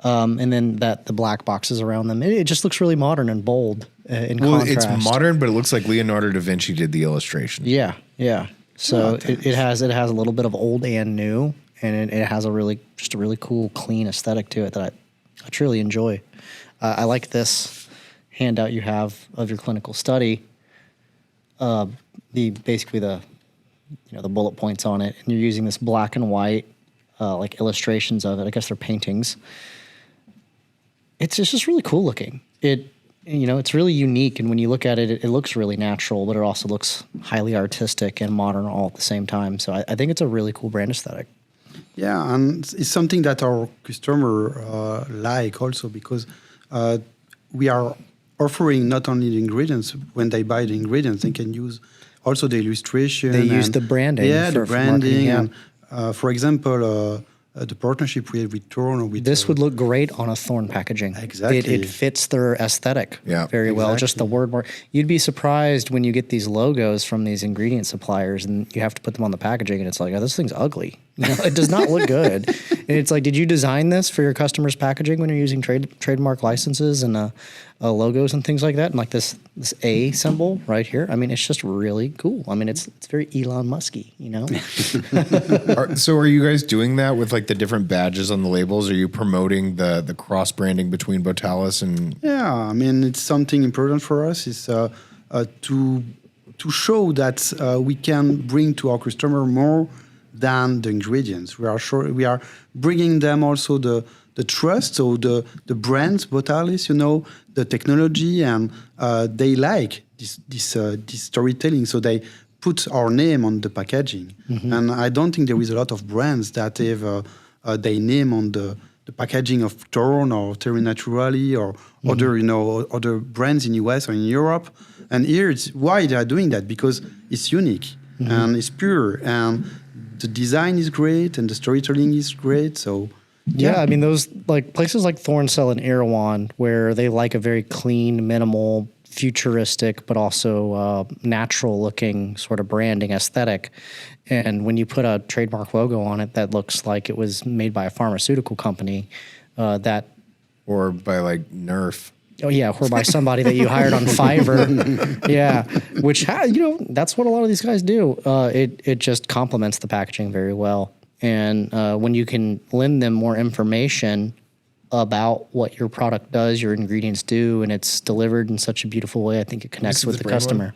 And then the black boxes around them. It just looks really modern and bold. Contrast. It's modern, but it looks like Leonardo da Vinci did the illustration. Yeah. So it has a little bit of old and new, and it has a really cool, clean aesthetic to it that I truly enjoy. I like this handout you have of your clinical study. Basically the bullet points on it, and you're using this black and white illustrations of it. I guess they're paintings. It's just really cool looking. It's really unique, and when you look at it, it looks really natural, but it also looks highly artistic and modern all at the same time. So I think it's a really cool brand aesthetic. Yeah, and it's something that our customer like also because we are offering not only the ingredients. When they buy the ingredients, they can use also the illustration. They use and- the branding Yeah, for the branding. marketing, yeah. And for example, the partnership we have with Thorn or with This would look great on a Thorn packaging. Exactly. It fits their aesthetic Yeah, very well. Just the exactly. word more. You'd be surprised when you get these logos from these ingredient suppliers and you have to put them on the packaging and it's like, oh, this thing's ugly. You know, it does not look good. And it's like, did you design this for your customers' packaging when you're using trademark licenses and logos and things like that? And like this A symbol right here. I mean, it's just really cool. I mean, it's very Elon Musky, you know? So are you guys doing that with like the different badges on the labels? Are you promoting the cross branding between Botanics and? Yeah, I mean, it's something important for us is to show that we can bring to our customer more than the ingredients. We are bringing them also the trust, so the brands, Botanics, the technology, and they like this storytelling. So they put our name on the packaging, and I don't think there is a lot of brands that have their name on the packaging of Thorn or Terra Naturali or other brands in US or in Europe. And here, it's why they are doing that, because it's unique and it's pure and the design is great and the storytelling is great. So Yeah, I mean, those like places like Thorncell and Erewhon, where they like a very clean, minimal, futuristic, but also natural-looking sort of branding aesthetic. And when you put a trademark logo on it that looks like it was made by a pharmaceutical company, Or by like Nerf. oh yeah, or by somebody that you hired on Fiverr, yeah, which that's what a lot of these guys do. It just complements the packaging very well. And when you can lend them more information about what your product does, your ingredients do, and it's delivered in such a beautiful way, I think it connects with the brand customer. one?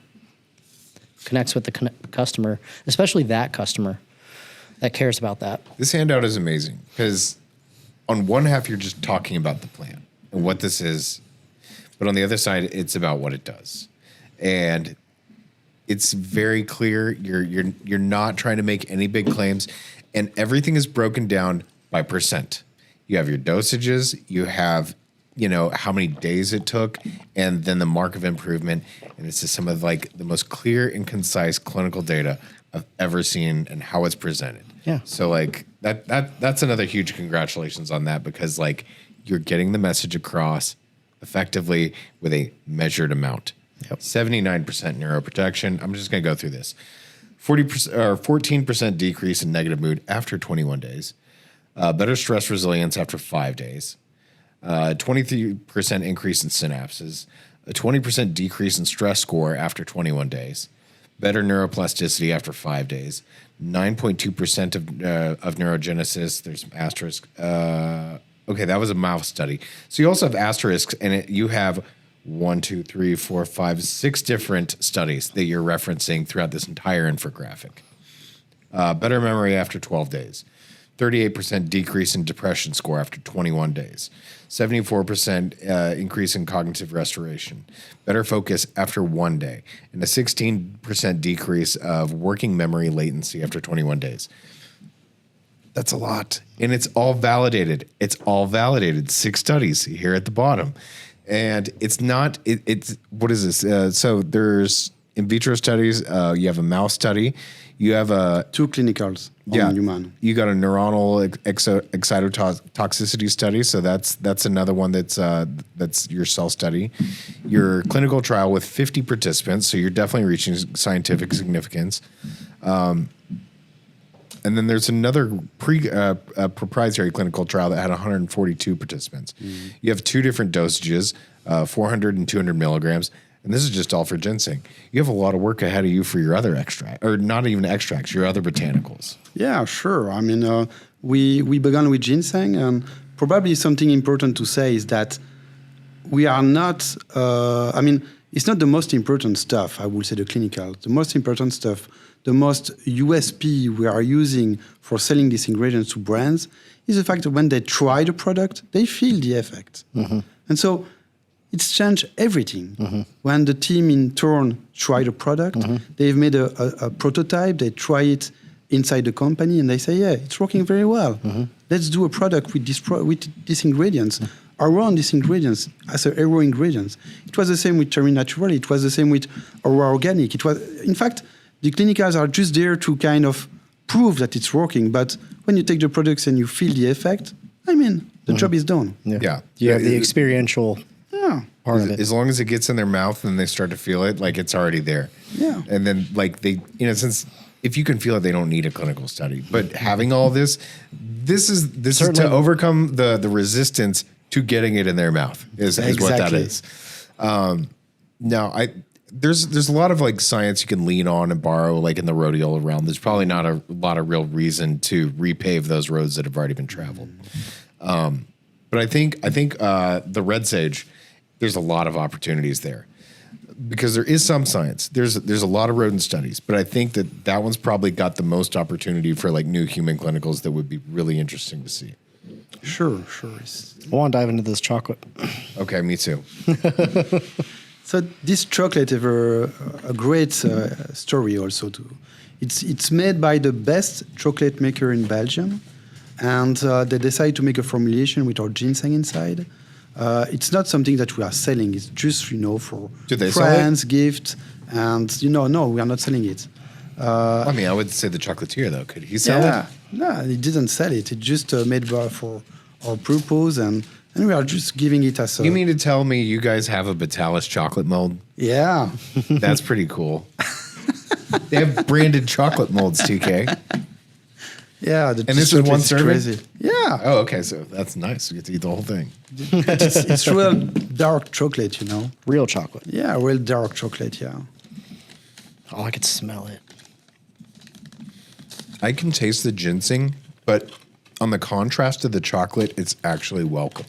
Connects with the customer, especially that customer that cares about that. This handout is amazing because on one half you're just talking about the plant and what this is, but on the other side it's about what it does, and it's very clear. You're not trying to make any big claims, and everything is broken down by percent. You have your dosages, you have how many days it took, and then the mark of improvement. And it's just some of like the most clear and concise clinical data I've ever seen and how it's presented. Yeah. So like that's another huge congratulations on that, because like you're getting the message across effectively with a measured amount. Yep. 79% neuroprotection. I'm just going to go through this. 40% or 14% decrease in negative mood after 21 days. Better stress resilience after 5 days. 23% increase in synapses. A 20% decrease in stress score after 21 days. Better neuroplasticity after 5 days. 9.2% of neurogenesis. There's some asterisk. Okay, that was a mouse study. So you also have asterisks, and you have 1, 2, 3, 4, 5, 6 different studies that you're referencing throughout this entire infographic. Better memory after 12 days. 38% decrease in depression score after 21 days. 74% increase in cognitive restoration. Better focus after 1 day. And a 16% decrease of working memory latency after 21 days. That's a lot. And it's all validated. 6 studies here at the bottom. And it's not, it's what is this? So there's in vitro studies, you have a mouse study, you have 2 clinicals on human. You got a neuronal excitotoxicity study, so that's another one that's your cell study. Your clinical trial with 50 participants, so you're definitely reaching scientific significance. And then there's another proprietary clinical trial that had 142 participants. Mm-hmm. You have 2 different dosages, 400 and 200 milligrams, and this is just all for ginseng. You have a lot of work ahead of you for your other extract, or not even extracts, your other botanicals. Yeah, sure. I mean, we began with ginseng, and probably something important to say is that we are not, it's not the most important stuff, I would say, the clinical. The most important stuff, the most USP we are using for selling these ingredients to brands is the fact that when they try the product, they feel the effect. Mm-hmm. And so it's changed everything. Mm-hmm. When the team in Thorn tried a product, mm-hmm. they've made a prototype, they try it inside the company, and they say, yeah, it's working very well. Let's do a product with these ingredients, around these ingredients, as a hero ingredients. It was the same with Cherry Naturally. It was the same with Aurora Organic. It was, in fact, the clinicals are just there to kind of prove that it's working. But when you take the products and you feel the effect, I mean, the job is done. Yeah. You have the experiential part of it. As long as it gets in their mouth and they start to feel it, like it's already there. Yeah. And then like they, in a sense, if you can feel it, they don't need a clinical study. But having all this is to overcome the resistance to getting it in their mouth is what that is. Now there's a lot of like science you can lean on and borrow, like in the rhodiola realm. There's probably not a lot of real reason to repave those roads that have already been traveled. But I think the red sage, there's a lot of opportunities there because there is some science. There's a lot of rodent studies, but I think that one's probably got the most opportunity for like new human clinicals that would be really interesting to see. Sure. I want to dive into this chocolate. Okay, me too. So this chocolate have a great story also too. It's made by the best chocolate maker in Belgium, and they decided to make a formulation with our ginseng inside. It's not something that we are selling. It's just for friends, gift, and no, we are not selling it. I mean, I would say the chocolatier though. Could he sell it? No, he didn't sell it. It just made for our purpose, and we are just giving it as a... You mean to tell me you guys have a Botanics chocolate mold? Yeah. That's pretty cool. They have branded chocolate molds, TK. Yeah. And this is one serving? Crazy. Yeah. Oh, okay. So that's nice. You get to eat the whole thing. It's real dark chocolate, Real chocolate. Yeah, real dark chocolate, yeah. Oh, I could smell it. I can taste the ginseng, but on the contrast to the chocolate, it's actually welcome.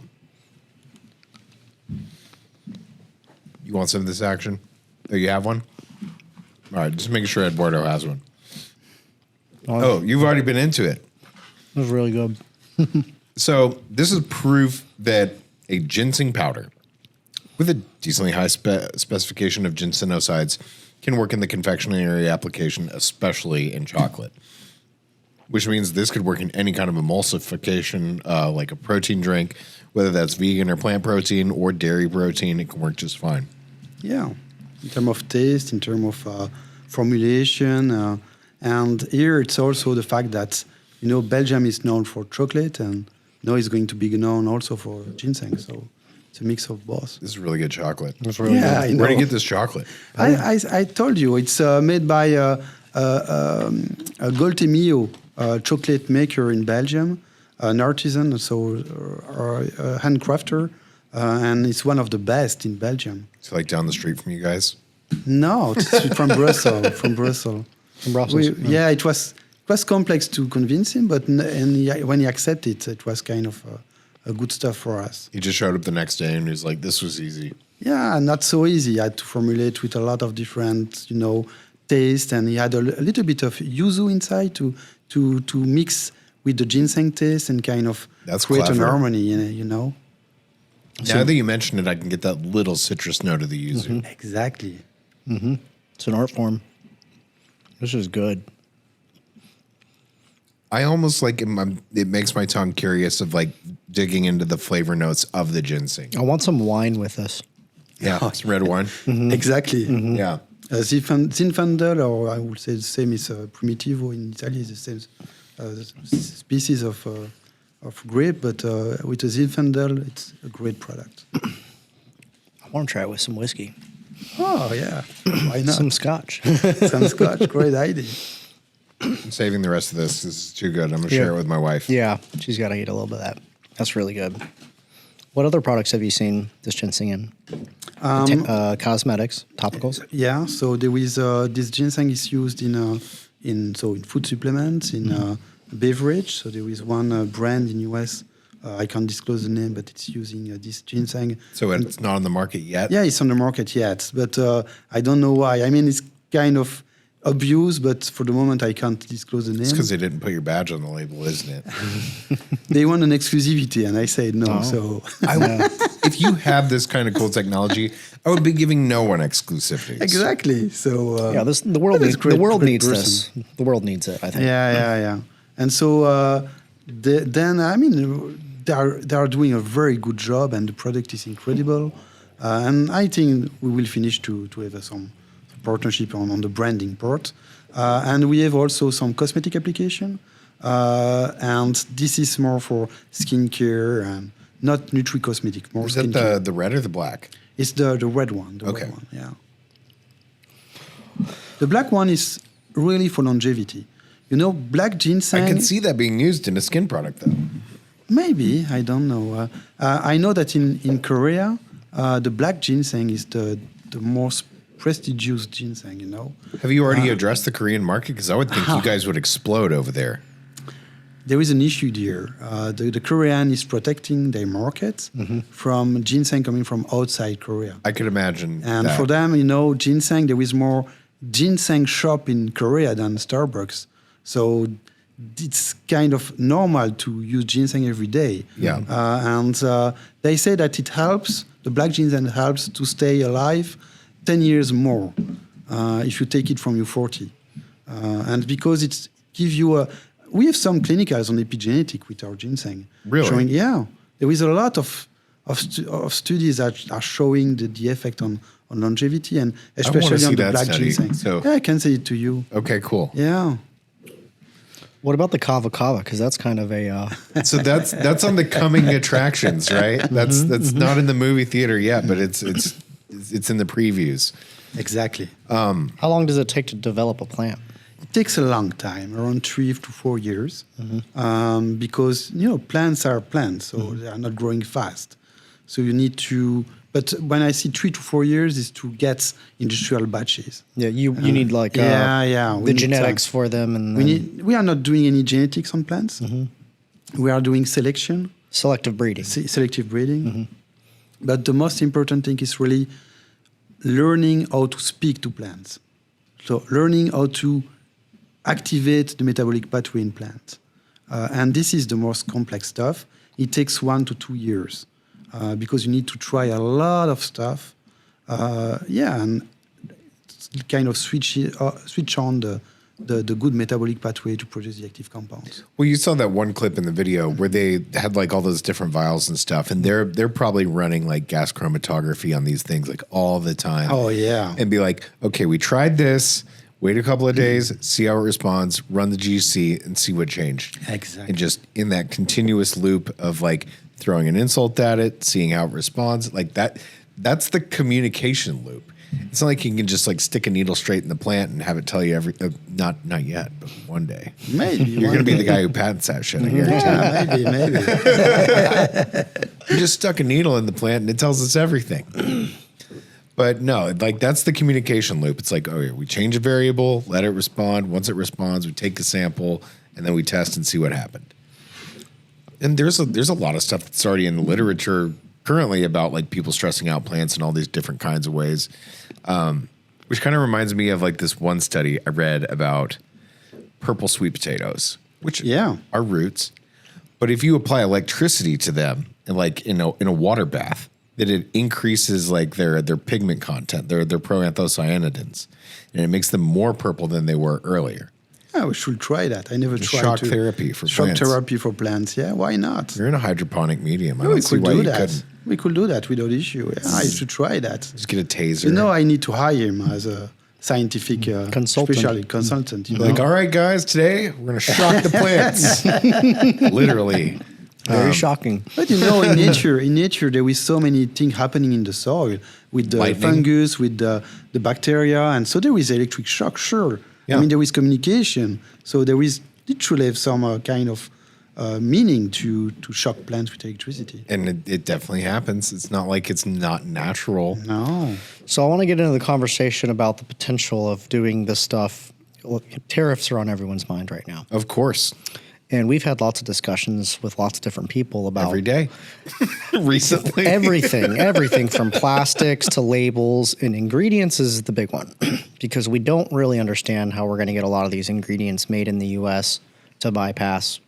You want some of this action? Oh, you have one? All right, just making sure Eduardo has one. Oh, you've already been into it. It was really good. So this is proof that a ginseng powder with a decently high specification of ginsenosides can work in the confectionery application, especially in chocolate. Which means this could work in any kind of emulsification, like a protein drink, whether that's vegan or plant protein or dairy protein, it can work just fine. Yeah, in terms of taste, in terms of formulation, and here it's also the fact that, Belgium is known for chocolate, and now it's going to be known also for ginseng, so it's a mix of both. This is really good chocolate. It's really good. Where do you get this chocolate? I told you, it's made by a Goltemio chocolate maker in Belgium, an artisan, so a handcrafter, and it's one of the best in Belgium. It's like down the street from you guys? No, it's from Brussels. From Brussels. Yeah, it was complex to convince him, but when he accepted, it was kind of a good stuff for us. He just showed up the next day and he was like, "This was easy." Yeah, not so easy. I had to formulate with a lot of different, taste, and he had a little bit of yuzu inside to mix with the ginseng taste and kind of create an harmony, Now that you mention it, I can get that little citrus note of the yuzu. Mm-hmm. Exactly. Mm-hmm. It's an art form. This is good. I almost like it makes my tongue curious of like digging into the flavor notes of the ginseng. I want some wine with this. Yeah, some red wine. Mm-hmm. Exactly. Mm-hmm. Yeah. Zinfandel, or I would say the same is Primitivo in Italy, is the same species of grape, but with the Zinfandel, it's a great product. I want to try it with some whiskey. Oh, yeah. Why not? Some scotch. Some scotch. Great idea. I'm saving the rest of this. This is too good. I'm going to share it with my wife. Yeah, she's got to eat a little bit of that. That's really good. What other products have you seen this ginseng in? Cosmetics, topicals? Yeah, so there is this ginseng is used in food supplements, in beverage. So there is one brand in US. I can't disclose the name, but it's using this ginseng. So it's not on the market yet? Yeah, it's on the market yet, but I don't know why. I mean, it's kind of obvious, but for the moment I can't disclose the name. It's because they didn't put your badge on the label, isn't it? They want an exclusivity, and I said no. So If you have this kind of cool technology, I would be giving no one exclusivity. exactly. So Yeah, the world that is needs great- the world great needs person. this. The world needs it. I think. Yeah. And so then I mean they are doing a very good job, and the product is incredible. And I think we will finish to have some partnership on the branding part. And we have also some cosmetic application. And this is more for skincare and not nutri-cosmetic, more Is skincare. that the red or the black? It's the red one. The Okay. red one, yeah. The black one is really for longevity. You know, black ginseng. I can see that being used in a skin product, though. Maybe, I don't know. I know that in Korea, the black ginseng is the most prestigious ginseng, you know. Have you already addressed the Korean market? Because I would think you guys would explode over there. There is an issue there. The Korean is protecting their market from ginseng coming from outside Korea. I could imagine. And that. for them, you know, ginseng, there is more ginseng shop in Korea than Starbucks. So it's kind of normal to use ginseng every day. Yeah. And they say that it helps, the black ginseng helps to stay alive 10 years more if you take it from your 40. And because it gives you a... We have some clinicals on epigenetic with our ginseng. Really? Showing, yeah. There is a lot of studies that are showing the effect on longevity, and especially see on the that black study, ginseng. so- Yeah, I can say it to you. Okay, cool. Yeah. What about the kava kava? Because that's kind of a. So that's on the coming attractions, right? That's not in the movie theater yet, but it's in the previews. Exactly. How long does it take to develop a plant? It takes a long time, around 3 to 4 years, because you know plants are plants, so they are not growing fast. So you need to. But when I see 3 to 4 years, is to get industrial batches. Yeah, you need like yeah. We the need genetics time. for them, and We are not doing any genetics on plants. We are doing selection, selective breeding. selective breeding. But the most important thing is really learning how to speak to plants. So learning how to activate the metabolic pathway in plants. And this is the most complex stuff. It takes 1 to 2 years because you need to try a lot of stuff. And kind of switch on the good metabolic pathway to produce the active compounds. Well, you saw that one clip in the video where they had like all those different vials and stuff, and they're probably running like gas chromatography on these things like all the time. Oh, yeah. And be like, okay, we tried this. Wait a couple of days, see how it responds, run the GC, and see what changed. Exactly. And just in that continuous loop of like throwing an insult at it, seeing how it responds, like that's the communication loop. It's not like you can just like stick a needle straight in the plant and have it tell you not yet, but one day. Maybe. You're going to be the guy who patents that shit, I guarantee. Yeah, maybe. You just stuck a needle in the plant and it tells us everything. But no, like that's the communication loop. It's like, okay, we change a variable, let it respond. Once it responds, we take the sample, and then we test and see what happened. And there's a lot of stuff that's already in the literature currently about like people stressing out plants in all these different kinds of ways, which kind of reminds me of like this one study I read about purple sweet potatoes, which are roots. But if you apply electricity to them, and like in a water bath, that it increases like their pigment content, their proanthocyanidins, and it makes them more purple than they were earlier. Yeah, we should try that. I never tried shock to. therapy for shock plants. therapy for plants. Yeah, why not? You're in a hydroponic medium. I We don't see could why do you that. couldn't. We could do that without issue. Yeah, I should try that. Just get a taser. You know, I need to hire him as a scientific Consultant. specialty consultant. You know? Like, all right, guys, today we're going to shock the plants. Literally. Very shocking. But you know, in nature, there is so many things happening in the soil with the Lightning. fungus, with the bacteria, and so there is electric shock. Sure, Yeah. I mean there is communication, so there is literally have some kind of meaning to shock plants with electricity. And it definitely happens. It's not like it's not natural. No, So I want to get into the conversation about the potential of doing this stuff. Look, tariffs are on everyone's mind right now. Of course. And we've had lots of discussions with lots of different people about Every day. Recently. everything from plastics to labels, and ingredients is the big one because we don't really understand how we're going to get a lot of these ingredients made in the U.S. to bypass,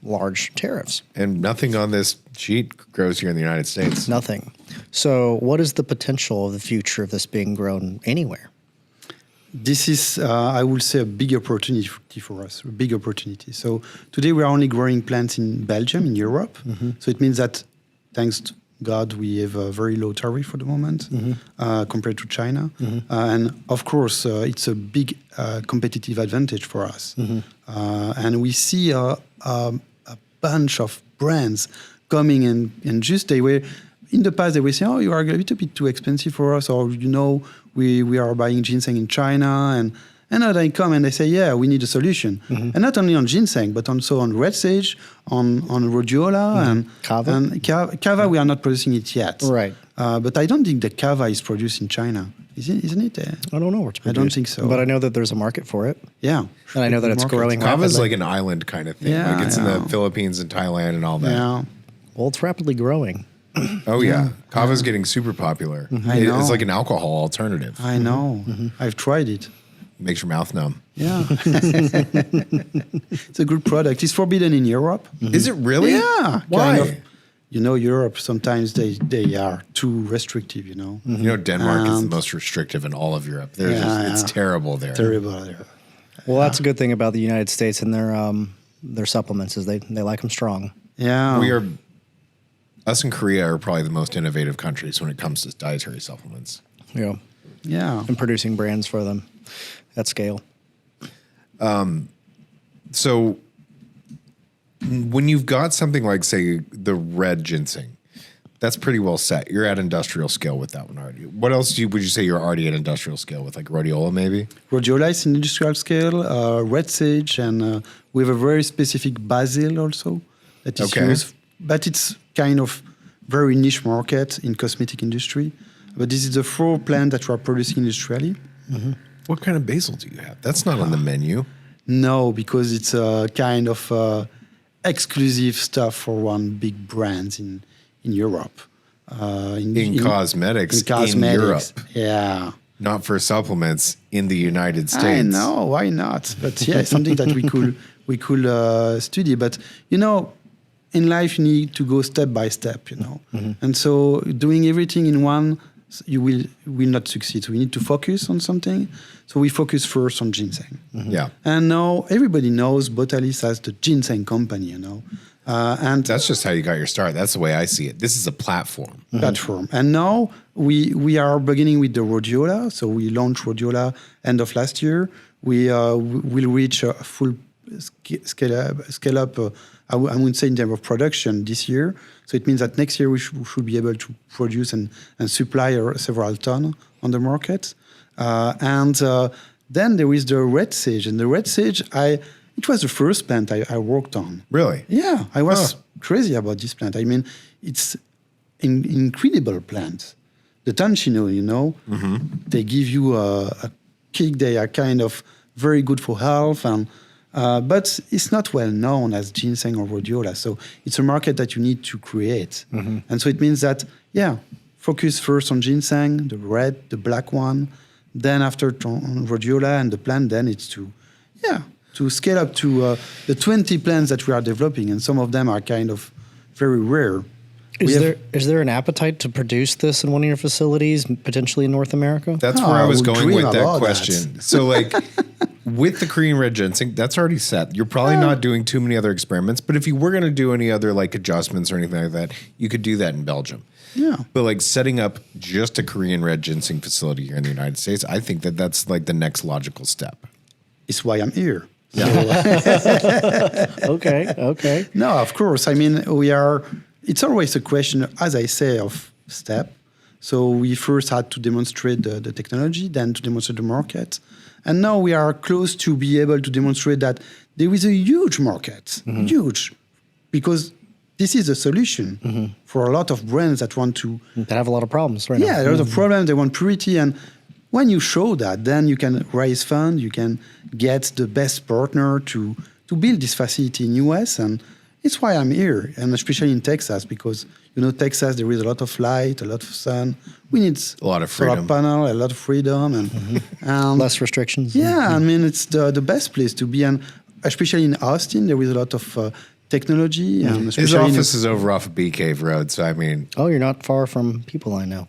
large tariffs. And nothing on this sheet grows here in the United States. Nothing. So what is the potential of the future of this being grown anywhere? This is, I would say, a big opportunity for us, a big opportunity. So today we are only growing plants in Belgium, in Europe. So it means that, thanks to God, we have a very low tariff for the moment compared to China. And of course, it's a big competitive advantage for us. And we see a bunch of brands coming and just they were, in the past, they were saying, oh, you are a little bit too expensive for us, or, we are buying ginseng in China, and now they come and they say, yeah, we need a solution. And not only on ginseng, but also on red sage, on rhodiola, and Kava. And kava, we are not producing it yet. Right. But I don't think the kava is produced in China. Isn't it? I don't know where it's produced. I don't think so. But I know that there's a market for it. Yeah. And I know that it's growing Kava is rapidly. like an island kind of thing. Yeah, like it's in the yeah. Philippines and Thailand and all that. Yeah. Well, it's rapidly growing. Oh, yeah. Kava's getting super popular. I know. It's like an alcohol alternative. I know. I've tried it. Makes your mouth numb. Yeah. It's a good product. It's forbidden in Europe. Is it really? Yeah. Why? Kind of. Europe, sometimes they are too restrictive, You know, Denmark is the And- most restrictive in all of Europe. It's Yeah. terrible there. Terrible there. Well, that's a good thing about the United States and their supplements is they like them strong. Yeah. Us in Korea are probably the most innovative countries when it comes to dietary supplements. Yeah. Yeah. And producing brands for them at scale. So when you've got something like, say, the red ginseng, that's pretty well set. You're at industrial scale with that one already. What else would you say you're already at industrial scale with, like rhodiola maybe? Rhodiola is in industrial scale, red sage, and we have a very specific basil also that is Okay. used. But it's kind of very niche market in cosmetic industry. But this is the 4 plant that we are producing industrially. What kind of basil do you have? That's not on the menu. No, because it's a kind of exclusive stuff for one big brand in Europe. In cosmetics in Europe. Yeah. Not for supplements in the United States. I know, why not? But yeah, it's something that we could study. But in life you need to go step by step. And so doing everything in one, you will not succeed. So we need to focus on something. So we focus first on ginseng. Yeah. And now everybody knows Botanics as the ginseng company. And That's just how you got your start. That's the way I see it. This is a platform. platform. And now we are beginning with the Rhodiola. So we launched Rhodiola end of last year. We will reach a full scale up. I would say in terms of production this year. So it means that next year we should be able to produce and supply several tons on the market. And then there is the red sage. And the red sage, it was the first plant I worked on. Really? Yeah, I was crazy about this plant. I mean, it's an incredible plant. The Tanchino, they give you a kick. They are kind of very good for health, and but it's not well known as ginseng or rhodiola. So it's a market that you need to create. And so it means that, focus first on ginseng, the red, the black one. Then after on rhodiola and the plant, then it's to scale up to the 20 plants that we are developing, and some of them are kind of very rare. Is there an appetite to produce this in one of your facilities, potentially in North America? That's where I was would going dream with that about question. So, like, with the Korean red ginseng, that's already set. You're probably not doing too many other experiments, but if you were going to do any other, like, adjustments or anything like that, you could do that in Belgium. Yeah. But, like, setting up just a Korean red ginseng facility here in the United States, I think that's, like, the next logical step. It's why I'm here. Okay. No, of course. I mean, it's always a question, as I say, of step. So we first had to demonstrate the technology, then to demonstrate the market. And now we are close to be able to demonstrate that there is a huge market, huge, because this is a solution for a lot of brands that want to... That have a lot of problems right now. Yeah, there's a problem. They want purity. And when you show that, then you can raise funds, you can get the best partner to to build this facility in US, and it's why I'm here, and especially in Texas, because Texas, there is a lot of light, a lot of sun. We need A lot of solar freedom. panel, a lot of freedom, and Less restrictions. yeah, I mean, it's the best place to be, and especially in Austin, there is a lot of technology, and His especially in- office is over off of Bee Cave Road, so I mean, Oh, you're not far from people I know.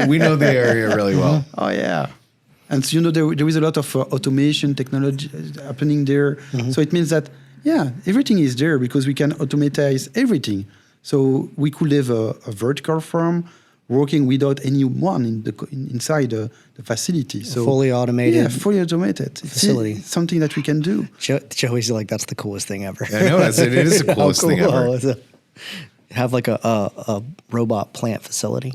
we know the area really well. Oh yeah, and so, there is a lot of automation technology happening there. So it means that everything is there because we can automatize everything. So we could have a vertical farm working without anyone inside the facility. So Fully automated. Yeah, fully automated facility. It's something that we can do. Joey's like, that's the coolest thing ever. I know it is the coolest thing How ever. cool is it? Have like a robot plant facility.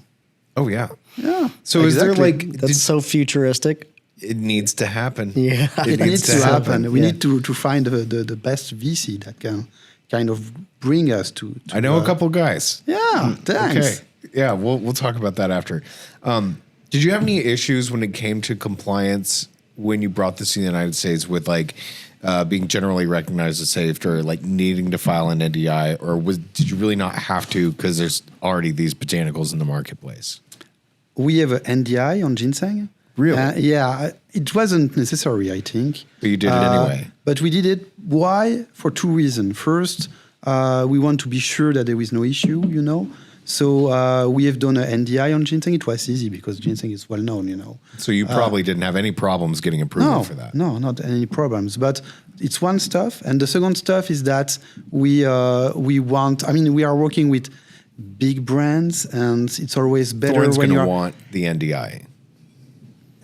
Oh yeah. Yeah. So is there exactly. like That's so futuristic. it needs to happen? Yeah. It needs to happen. We Yeah. need to find the best VC that can kind of bring us to I know a couple guys. Yeah, thanks. Okay. Yeah, we'll talk about that after. Did you have any issues when it came to compliance when you brought this to the United States with like being generally recognized as safe or like needing to file an NDI, or did you really not have to because there's already these botanicals in the marketplace? We have an NDI on ginseng. Really? Yeah, it wasn't necessary, I think. But you did it anyway. But we did it. Why? For two reasons. First, we want to be sure that there is no issue, So we have done an NDI on ginseng. It was easy because ginseng is well known, So you probably didn't have any problems getting approval No, for that. no, not any problems. But it's one stuff, and the second stuff is that we want. I mean, we are working with big brands, and it's always better Thorne's when going to you're want the NDI.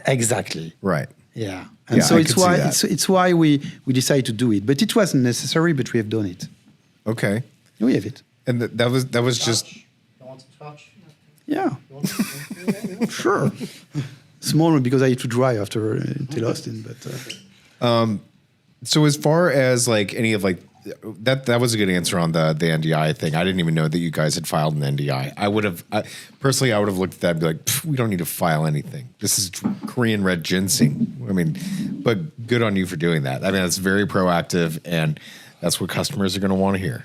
exactly. Right. Yeah, and Yeah, so I it's could see why that. it's why we decided to do it. But it wasn't necessary, but we have done it. Okay. We have it. And that was just Yeah, sure. Small one because I had to drive after until Austin, but so as far as like any of like that was a good answer on the NDI thing. I didn't even know that you guys had filed an NDI. I would have personally looked at that and be like, we don't need to file anything. This is Korean red ginseng. I mean, but good on you for doing that. I mean, that's very proactive, and that's what customers are going to want to hear.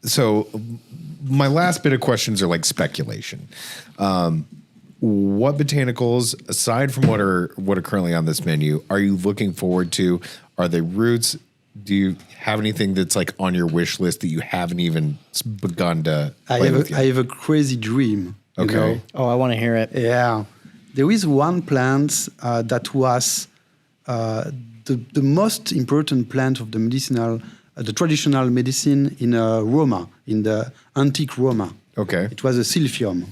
So my last bit of questions are like speculation. What botanicals, aside from what are currently on this menu, are you looking forward to? Are they roots? Do you have anything that's like on your wish list that you haven't even begun to play with yet? I have a crazy dream. Okay. You know? Oh, I want to hear it. Yeah, there is one plant that was the most important plant of the medicinal, the traditional medicine in Roma, in the antique Roma. Okay. It was a silphium,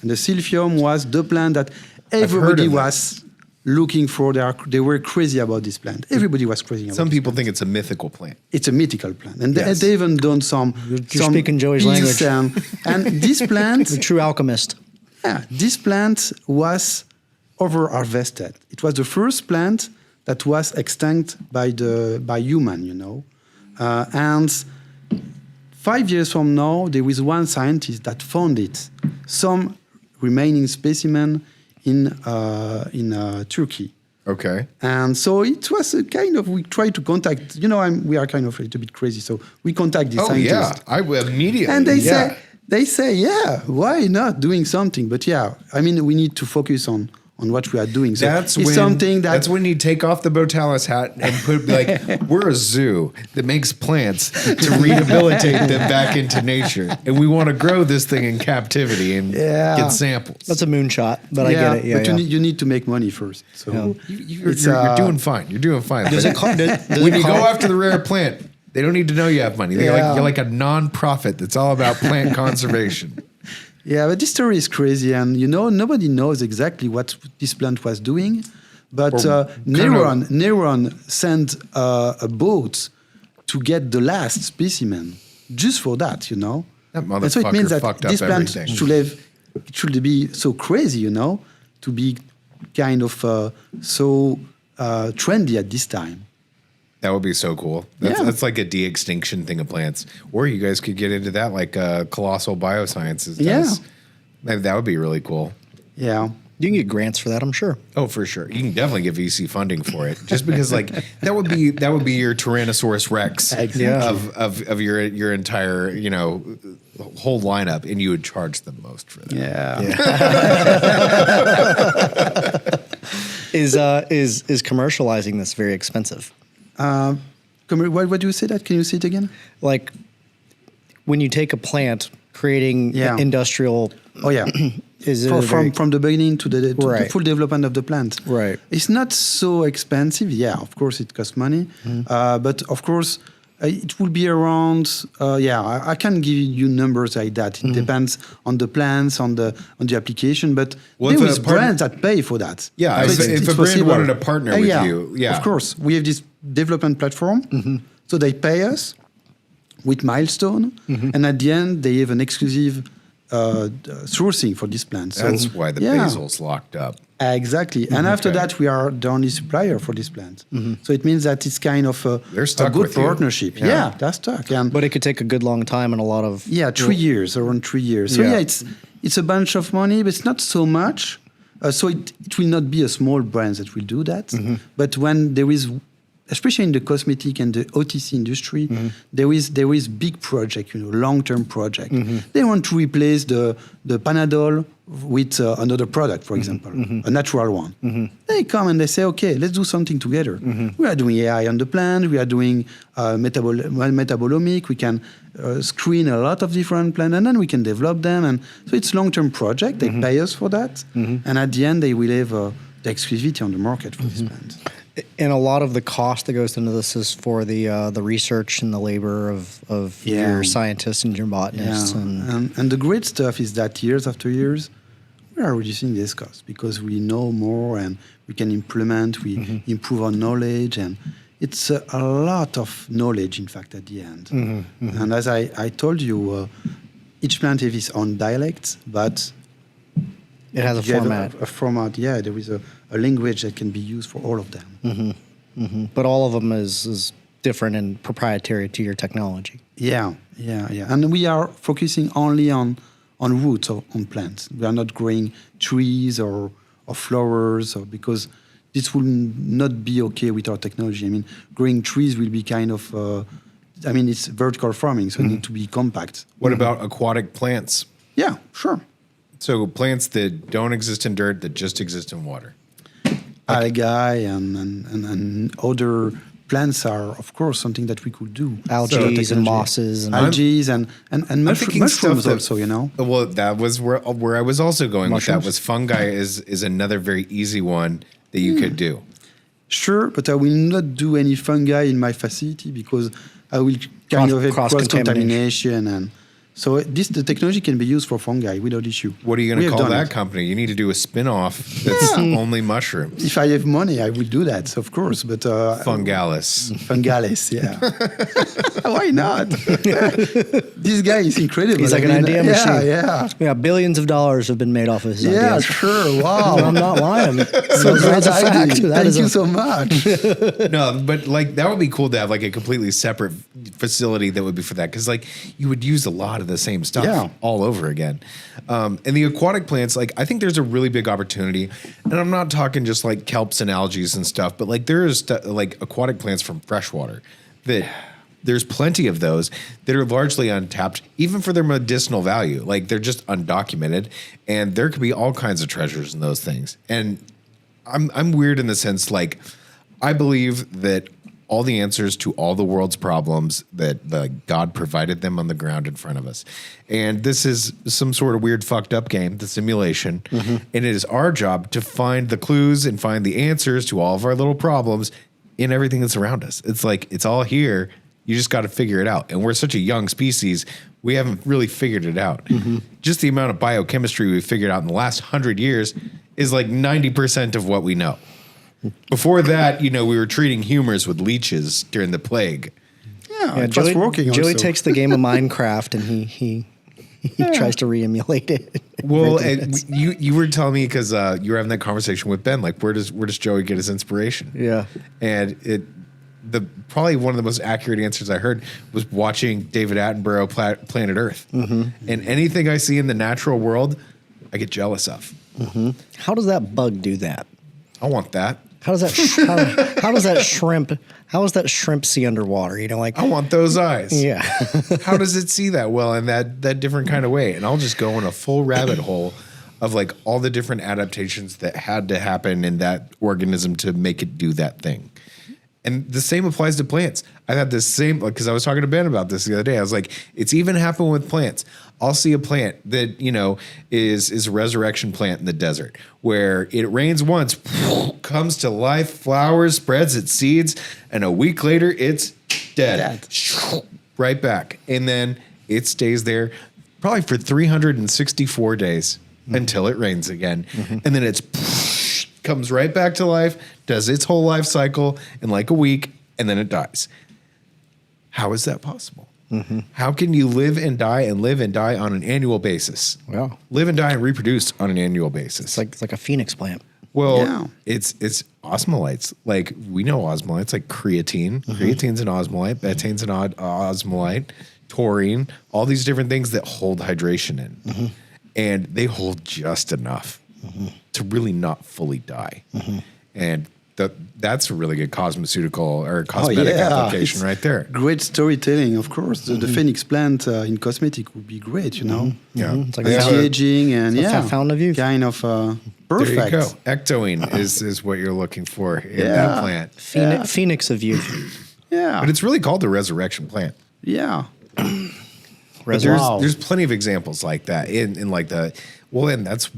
and the silphium was the plant that heard everybody of that. was looking for. They were crazy about this plant. Everybody was crazy about Some it. people think it's a mythical plant. It's a mythical plant, and Yes. they even done some. You're speaking Joey's pills language. And this plant, The true alchemist. this plant was over harvested. It was the first plant that was extinct by human, and 5 years from now, there is one scientist that found it, some remaining specimen in Turkey. Okay. And so it was a kind of, we tried to contact, we are kind of a little bit crazy, so we contact the Oh scientist. yeah, I will immediately. And yeah. they say, yeah, why not doing something? But yeah, I mean, we need to focus on what we are doing. So That's it's when, something that that's when you take off the Botalis hat and put like we're a zoo that makes plants to rehabilitate them back into nature, and we want to grow this thing in captivity and Yeah. get samples. That's a moonshot, but I get it. Yeah, but yeah. you need to make money first. So You're it's, you're doing fine. You're doing fine. Does But it co- does when it you co- go after the rare plant, they don't need to know you have money. You're like a non-profit that's all about plant conservation. Yeah, but this story is crazy, and nobody knows exactly what this plant was doing. But Neron sent a boat to get the last specimen just for that, That And so it means motherfucker that fucked up this plant everything. should be so crazy, to be kind of so trendy at this time. That would be so cool. That's like a de-extinction thing of plants. Or you guys could get into that like Colossal Biosciences does. Yeah. Maybe that would be really cool. Yeah. You can get grants for that, I'm sure. Oh, for sure. You can definitely get VC funding for it, just because like that would be your Tyrannosaurus Rex of your entire whole lineup, and you would charge the most for that. Is commercializing this very expensive? Why do you say that? Can you say it again? Like when you take a plant, creating industrial. Oh yeah. From the beginning to the full development of the plant. Right. It's not so expensive. Yeah, of course it costs money, but of course it will be around. I can't give you numbers like that. It depends on the plants, on the application. But there is brands that pay for that. Yeah, so if a brand wanted to partner with you, of course we have this development platform, so they pay us with milestone, and at the end they have an exclusive sourcing for this plant. So, that's why the basil's locked up. Exactly. And after that, we are the only supplier for this plant. So it means that it's kind of a good partnership. Yeah, that's stuck. But it could take a good long time and a lot of... Yeah, 3 years, around 3 years. So it's a bunch of money, but it's not so much. So it will not be a small brand that will do that. But when there is... especially in the cosmetic and the OTC industry, there is big project, long-term project. They want to replace the Panadol with another product, for example, a natural one. They come and they say, okay, let's do something together. We are doing AI on the plant. We are doing metabolomic. We can screen a lot of different plants, and then we can develop them. And so it's long-term project. They pay us for that. And at the end, they will have the exclusivity on the market for this plant. And a lot of the cost that goes into this is for the research and the labor of your scientists and your botanists. Yeah. And the great stuff is that years after years, we are reducing this cost because we know more and we can implement, we improve our knowledge. And it's a lot of knowledge, in fact, at the end. And as I told you, each plant has its own dialect, but... It has a format. A format, yeah. There is a language that can be used for all of them. But all of them is different and proprietary to your technology. Yeah. And we are focusing only on roots or on plants. We are not growing trees or flowers, because this will not be okay with our technology. I mean, growing trees will be kind of... it's vertical farming, so it needs to be compact. What about aquatic plants? Yeah, sure. So plants that don't exist in dirt, that just exist in water. Algae and other plants are, of course, something that we could do. Algae and mosses. Algae and mushrooms also, Well, that was where I was also going with that, was fungi is another very easy one that you could do. Sure, but I will not do any fungi in my facility because I will kind of have cross-contamination and... So the technology can be used for fungi without issue. What are you going to call that company? You need to do a spin-off that's only mushrooms. If I have money, I will do that, of course. But Fungalis. Fungalis, yeah. Why not? This guy is incredible. He's like an idea machine. Yeah, billions of dollars have been made off of his ideas. Yeah, sure. Wow. I'm not lying. So that's a fact. Thank you so much. No, but that would be cool to have a completely separate facility that would be for that, because you would use a lot of the same stuff all over again. And the aquatic plants, I think there's a really big opportunity, and I'm not talking just kelps and algae and stuff, but there is aquatic plants from freshwater that there's plenty of those that are largely untapped, even for their medicinal value. They're just undocumented, and there could be all kinds of treasures in those things. And I'm weird in the sense, I believe that all the answers to all the world's problems, that God provided them on the ground in front of us. And this is some sort of weird fucked up game, the simulation. And it is our job to find the clues and find the answers to all of our little problems in everything that's around us. It's it's all here. You just got to figure it out. And we're such a young species, we haven't really figured it out. Just the amount of biochemistry we've figured out in the last 100 years is 90% of what we know. Before that, we were treating humors with leeches during the plague. Yeah, Joey takes the game of Minecraft and he tries to re-emulate it. Well, you were telling me, because you were having that conversation with Ben, where does Joey get his inspiration? Yeah, and probably one of the most accurate answers I heard was watching David Attenborough Planet Earth. And anything I see in the natural world, I get jealous of. How does that bug do that? I want that. How does that how does that shrimp see underwater? You know, like I want those eyes. yeah. How does it see that well in that different kind of way? And I'll just go in a full rabbit hole of like all the different adaptations that had to happen in that organism to make it do that thing. And the same applies to plants. I had this same, because I was talking to Ben about this the other day. I was like, it's even happened with plants. I'll see a plant that, you know, is a resurrection plant in the desert where it rains once, comes to life, flowers, spreads its seeds, and a week later it's dead. Right back. And then it stays there probably for 364 days until it rains again. And then it's comes right back to life, does its whole life cycle in like a week, and then it dies. How is that possible? How can you live and die on an annual basis? Wow. Live and die and reproduce on an annual basis. It's like a phoenix plant. Well, Yeah. it's osmolytes. Like we know osmolytes, like creatine. Creatine's an osmolyte. Bethane's an osmolyte. Taurine. All these different things that hold hydration in, and they hold just enough to really not fully die. And that's a really good cosmeceutical or cosmetic application It's right there. Great storytelling, of course. The phoenix plant in cosmetic would be great, you know. Yeah. It's like Anti-aging and it's a fountain of youth. kind of perfect. There you go. Ectoine is what you're looking for in that plant. Phoenix of youth. Yeah, But it's really called the resurrection plant. yeah. But Wow. there's plenty of examples like that in like the and that's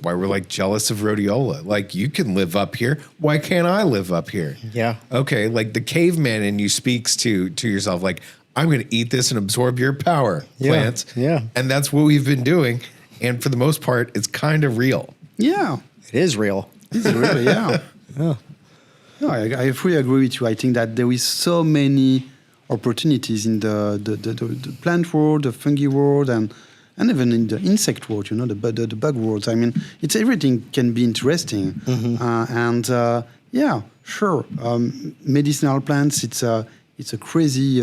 why we're like jealous of rhodiola. Like you can live up here, why can't I live up here? Yeah. Okay, like the caveman in you speaks to yourself like I'm going to eat this and absorb your power, plants. Yeah. And that's what we've been doing, and for the most part it's kind of real. Yeah, It is real. it's really, yeah. No, I fully agree with you. I think that there is so many opportunities in the plant world, the fungi world, and even in the insect world, you know, the bug world. I mean, it's everything can be interesting. Yeah, sure. Medicinal plants, it's a crazy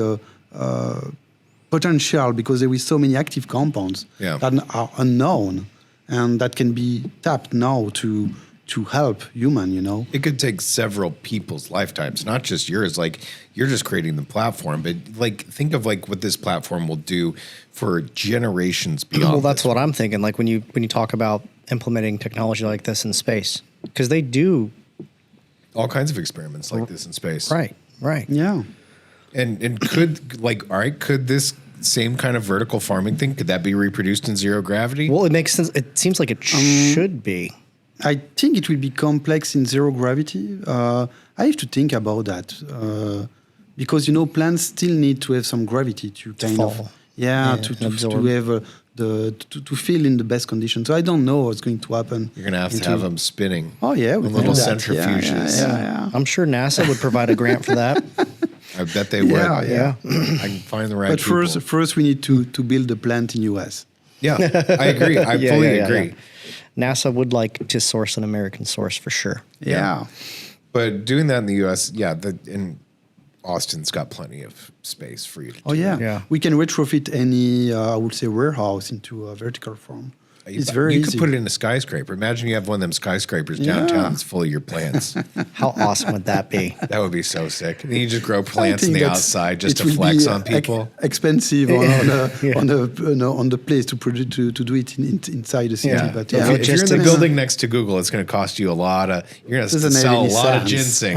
potential because there is so many active compounds that are unknown and that can be tapped now to help human, you know. It could take several people's lifetimes, not just yours. Like you're just creating the platform, but like think of like what this platform will do for generations beyond. Well, that's this. what I'm thinking. Like when you talk about implementing technology like this in space, because they do. All kinds of experiments like this in space. Right. Yeah. And could like, all right, could this same kind of vertical farming thing, could that be reproduced in zero gravity? Well, it makes sense. It seems like it should be. I think it will be complex in zero gravity. I have to think about that because you know plants still need to have some gravity to kind fall. of to absorb. have to feel in the best conditions. So I don't know what's going to happen. You're going to have them spinning. Oh yeah, with with little that. centrifuges. Yeah. I'm sure NASA would provide a grant for that. I bet they would. Yeah. I can find the right But people. first we need to build a plant in US. Yeah, I agree. I fully agree. NASA would like to source an American source for sure. Yeah. But doing that in the U.S., and Austin's got plenty of space for you to Oh do. yeah. We can retrofit any I would say warehouse into a vertical farm. It's very You easy. could put it in a skyscraper. Imagine you have one of them skyscrapers downtown that's full of your plants. How awesome would that be? That would be so sick. And you just grow I plants in think the that's- outside just it to will flex be, on people. Expensive on the place to produce to do it inside the city. Yeah. But If yeah, you're in the Logistics. building next to Google, it's going to cost you a lot of. You're going to Doesn't have sell a any lot of sense. ginseng.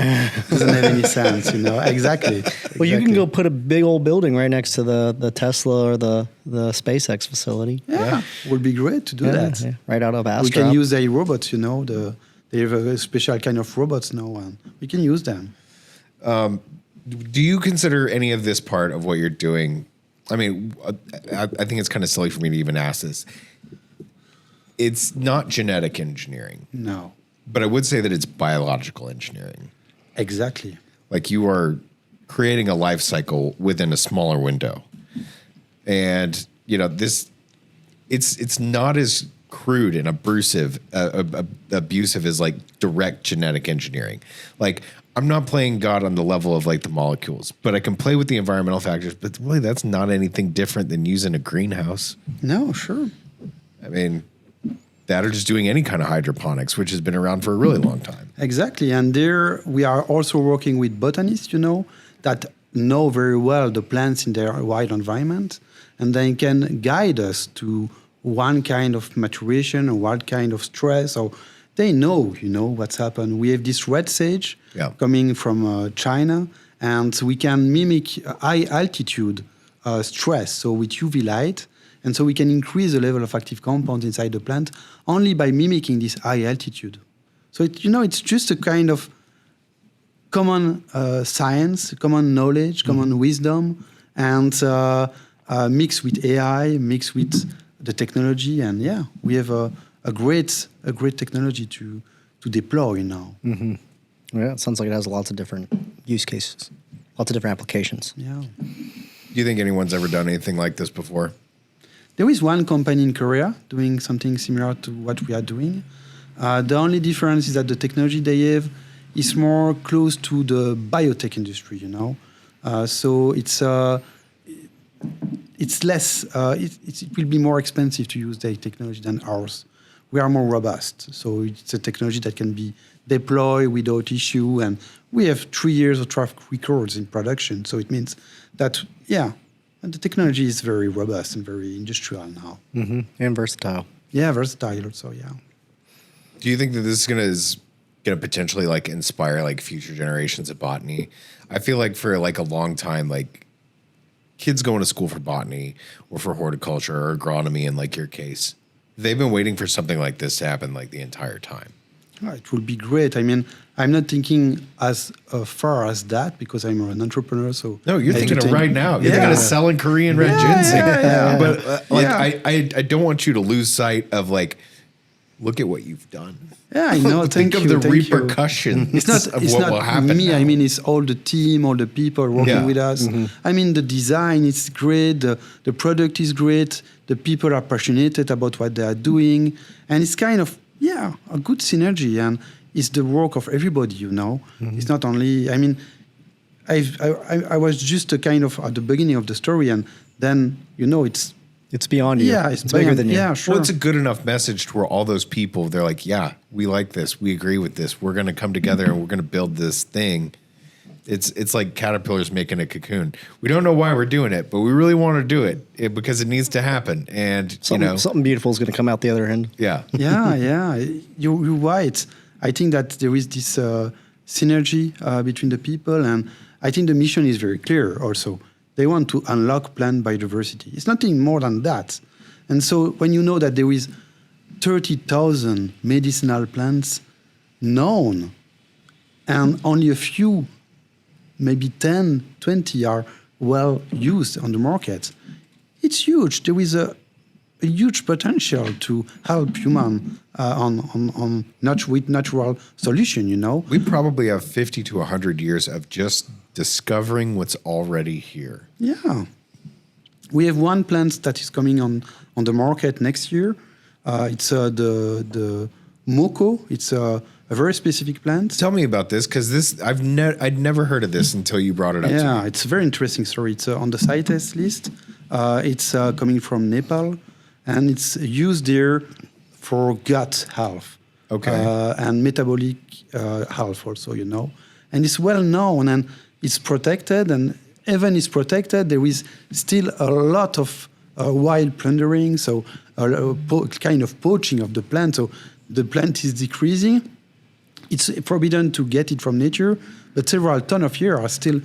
doesn't have any sense, you know. Exactly. Well, you can Exactly. go put a big old building right next to the Tesla or the SpaceX facility. Yeah, would be great to do that. Yeah, right out of We Astra. can use their robots, you know. They have a special kind of robots now, and we can use them. Do you consider any of this part of what you're doing? I mean, I think it's kind of silly for me to even ask this. It's not genetic engineering, No, but I would say that it's biological engineering. exactly. Like you are creating a life cycle within a smaller window. And, you know, it's not as crude and abusive as like direct genetic engineering. Like I'm not playing God on the level of like the molecules, but I can play with the environmental factors. But really, that's not anything different than using a greenhouse. No, sure. I mean, that or just doing any kind of hydroponics, which has been around for a really long time. Exactly. And there we are also working with botanists, that know very well the plants in their wild environment, and they can guide us to one kind of maturation or one kind of stress, or they know, what's happened. We have this red sage coming from China, and we can mimic high altitude stress, so with UV light, and so we can increase the level of active compounds inside the plant only by mimicking this high altitude. So it's just a kind of common science, common knowledge, common wisdom, and mixed with AI, mixed with the technology, and we have a great technology to deploy now. Mm-hmm. Yeah, it sounds like it has lots of different use cases, lots of different applications. Yeah. Do you think anyone's ever done anything like this before? There is one company in Korea doing something similar to what we are doing. The only difference is that the technology they have is more close to the biotech industry, So it's less. It will be more expensive to use their technology than ours. We are more robust, so it's a technology that can be deployed without issue, and we have 3 years of track records in production. So it means that the technology is very robust and very industrial now. Mm-hmm. And versatile. Yeah, versatile also. Yeah. Do you think that this is gonna potentially like inspire like future generations of botany? I feel like for like a long time, like kids going to school for botany or for horticulture or agronomy in like your case, they've been waiting for something like this to happen like the entire time. It will be great. I mean, I'm not thinking as far as that because I'm an entrepreneur. So no, you're I thinking have of to right now. You're thinking of selling Korean red ginseng. But I don't want you to lose sight of like, look at what you've done. Yeah, I know. Think of the repercussions of what will happen. Me. Now. I mean, it's all the team, all the people working with us. Mm-hmm. I mean, the design is great. The product is great. The people are passionate about what they are doing, and it's kind of a good synergy. And it's the work of everybody. Mm-hmm. It's not only. I mean, I was just a kind of at the beginning of the story, and then It's beyond you. Yeah, it's bigger than you. Yeah, sure. Well, it's a good enough message to where all those people, they're like, yeah, we like this. We agree with this. We're going to come together and we're going to build this thing. It's like caterpillars making a cocoon. We don't know why we're doing it, but we really want to do it because it needs to happen. And, something beautiful is going to come out the other end. Yeah. Yeah. You're right. I think that there is this synergy between the people, and I think the mission is very clear also. They want to unlock plant biodiversity. It's nothing more than that. And so when you know that there is 30,000 medicinal plants known, and only a few, maybe 10, 20 are well used on the market, it's huge. There is a huge potential to help human with natural solution, We probably have 50 to 100 years of just discovering what's already here. Yeah. We have one plant that is coming on the market next year. It's the Moko. It's a very specific plant. Tell me about this, because I'd never heard of this until you brought it up to me. Yeah, it's a very interesting story. It's on the CITES list. It's coming from Nepal, and it's used there for gut health. Okay. And metabolic health also, And it's well known, and it's protected, and even it's protected, there is still a lot of wild plundering, so kind of poaching of the plant. So the plant is decreasing. It's forbidden to get it from nature, but several tons of year are still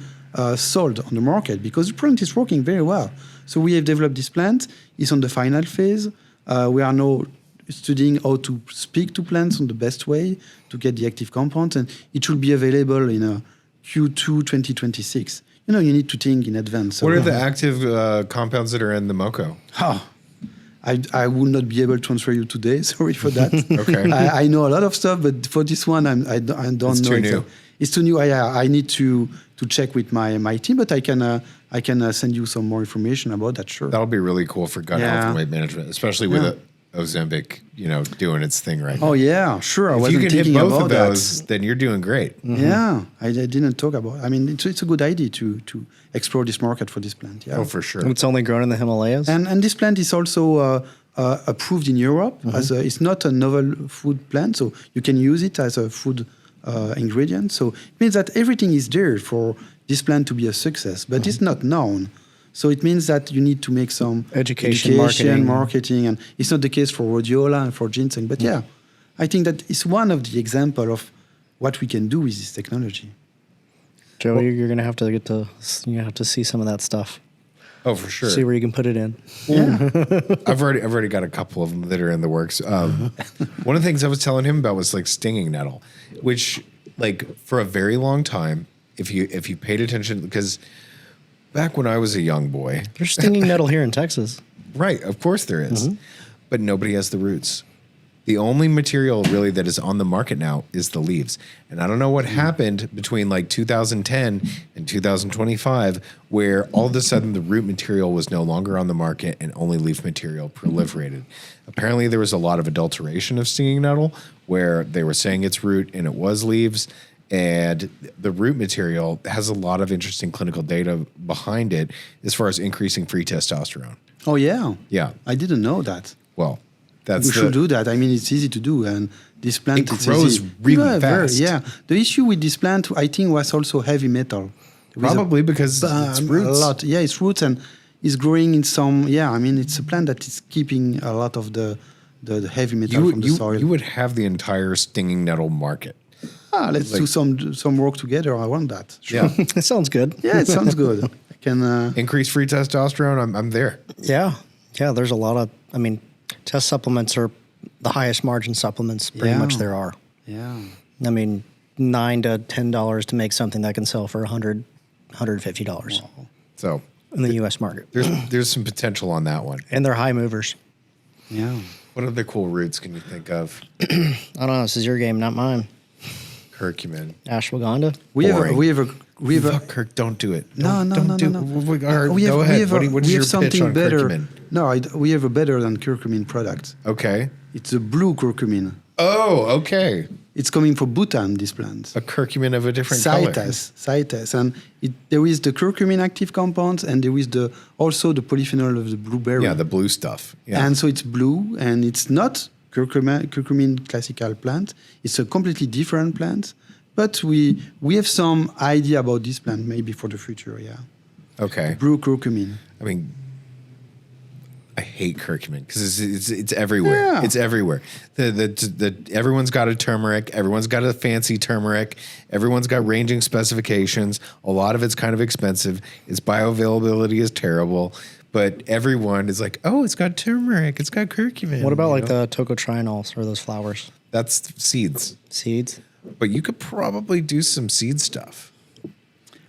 sold on the market because the plant is working very well. So we have developed this plant. It's on the final phase. We are now studying how to speak to plants in the best way to get the active compounds, and it should be available in Q2 2026. You need to think in advance. What are the active compounds that are in the Moko? I will not be able to answer you today. Sorry for that. Okay. I know a lot of stuff, but for this one, I don't know. It's too new. It's too new. I need to check with my team, but I can send you some more information about that. Sure. That'll be really cool for gut health and weight management, especially with Ozempic, doing its thing right now. Oh yeah, sure. If you can hit both of those, then you're doing great. Mm-hmm. Yeah, I didn't talk about. I mean, it's a good idea to explore this market for this plant. Yeah. Oh, for sure. And it's only grown in the Himalayas. And this plant is also approved in Europe as it's not a novel food plant, so you can use it as a food ingredient. So it means that everything is there for this plant to be a success, but it's not known. So it means that you need to make some Education, marketing, and it's not the case for rhodiola and for ginseng. But yeah, I think that is one of the example of what we can do with this technology. Joe, you're gonna have to see some of that stuff. Oh, for sure. See where you can put it in. Yeah. I've already got a couple of them that are in the works. One of the things I was telling him about was like stinging nettle, which like for a very long time, if you paid attention, because back when I was a young boy, There's stinging nettle here in Texas. right, of course there is, but nobody has the roots. The only material really that is on the market now is the leaves. And I don't know what happened between like 2010 and 2025, where all of a sudden the root material was no longer on the market and only leaf material proliferated. Apparently there was a lot of adulteration of stinging nettle where they were saying it's root and it was leaves. And the root material has a lot of interesting clinical data behind it as far as increasing free testosterone. Oh yeah. Yeah. I didn't know that. Well, that's We should do that. I mean, it's easy to do, and this plant It grows easy. really fast. Yeah. The issue with this plant, I think, was also heavy metal. There is Probably because it's roots. A lot. Yeah, it's roots and it's growing in some. Yeah, I mean, it's a plant that is keeping a lot of the heavy metal from the soil. You would have the entire stinging nettle market. Let's do some work together. I want that. Yeah. It sounds good. Yeah, it sounds good. I can. Increase free testosterone. I'm there. Yeah. There's a lot of. I mean, test supplements are the highest margin supplements pretty much there are. Yeah. I mean, $9 to $10 to make something that can sell for $100, $150 So in the U.S. market, there's some potential on that one. and they're high movers. Yeah. What other cool roots can you think of? I don't know. This is your game, not mine. Curcumin. Ashwagandha. We have a. Fuck, Kirk, don't do it. No. Go ahead. What is your pitch on better. curcumin? No, we have a better than curcumin product. Okay. It's a blue curcumin. Oh, okay. It's coming from Bhutan, this plant. A curcumin of a different color. Citrus. And there is the curcumin active compounds, and there is also the polyphenol of the blueberry. Yeah, the blue stuff. Yeah. And so it's blue, and it's not curcumin classical plant. It's a completely different plant. But we have some idea about this plant maybe for the future, yeah. Okay. Blue curcumin. I mean, I hate curcumin because it's everywhere. Yeah. It's everywhere. Everyone's got a turmeric. Everyone's got a fancy turmeric. Everyone's got ranging specifications. A lot of it's kind of expensive. Its bioavailability is terrible. But everyone is like, oh, it's got turmeric. It's got curcumin. What about like the tocotrienols or those flowers? That's seeds. Seeds? But you could probably do some seed stuff.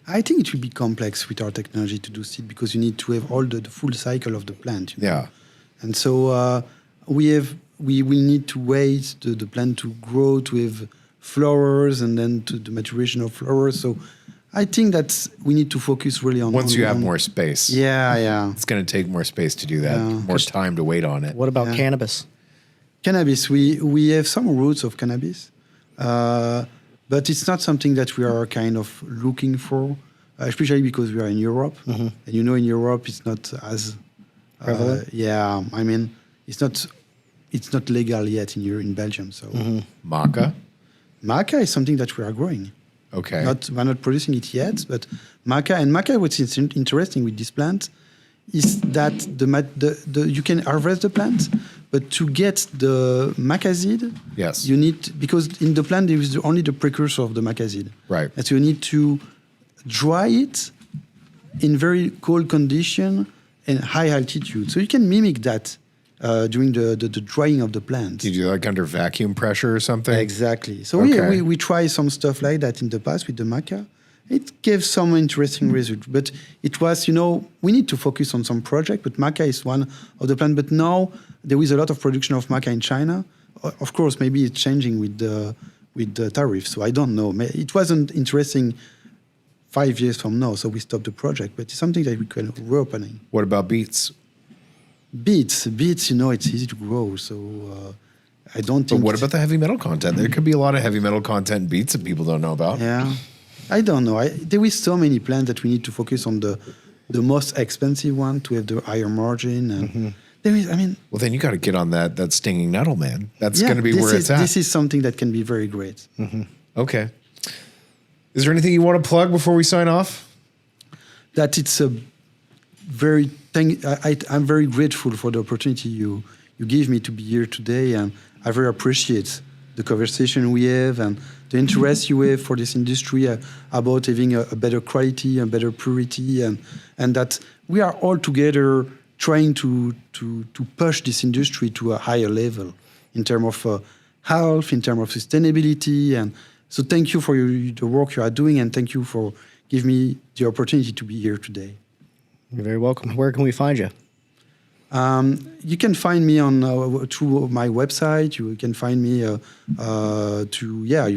I think it will be complex with our technology to do seed because you need to have all the full cycle of the plant. Yeah. And so we will need to wait the plant to grow, to have flowers, and then to the maturation of flowers. So I think that we need to focus really on... Once you have more space. Yeah. It's going to take more space to do that, Yeah. more time to wait on it. What about cannabis? Cannabis, we have some roots of cannabis, but it's not something that we are kind of looking for, especially because we are in Europe. And you know, in Europe, it's not as prevalent. Yeah, I mean, it's not legal yet in Belgium. So Maca? maca is something that we are growing. Okay. We're not producing it yet, but maca, what's interesting with this plant is that you can harvest the plant, but to get the maca seed, Yes. you need, because in the plant there is only the precursor of the maca seed. Right. And so you need to dry it in very cold condition and high altitude. So you can mimic that during the drying of the plant. Did you like under vacuum pressure or something? Exactly. So Okay. we tried some stuff like that in the past with the maca. It gave some interesting results, but it was, we need to focus on some project, but maca is one of the plants. But now there is a lot of production of maca in China. Of course, maybe it's changing with the tariffs, so I don't know. It wasn't interesting 5 years from now, so we stopped the project, but it's something that we're opening. What about beets? Beets, it's easy to grow, so I don't But think... what about the heavy metal content? There could be a lot of heavy metal content in beets that people don't know about. Yeah, I don't know. There is so many plants that we need to focus on the most expensive one to have the higher margin. And there is. I mean, Well, then you got to get on that stinging nettle, man. That's yeah, going to be where it's at. This is something that can be very great. Okay. Is there anything you want to plug before we sign off? That it's a very I'm very grateful for the opportunity you give me to be here today, and I very appreciate the conversation we have and the interest you have for this industry about having a better quality and better purity, and that we are all together trying to push this industry to a higher level in terms of health, in terms of sustainability. And so thank you for the work you are doing, and thank you for giving me the opportunity to be here today. You're very welcome. Where can we find you? You can find me on through my website. You can find me you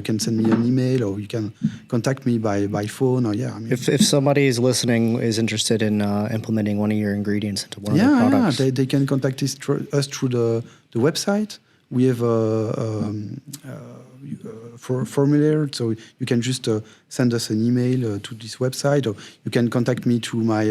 can send me an email, or you can contact me by phone. Or If somebody is listening is interested in implementing one of your ingredients into one of their products, they can contact us through the website. We have for formulaire, so you can just send us an email to this website, or you can contact me through my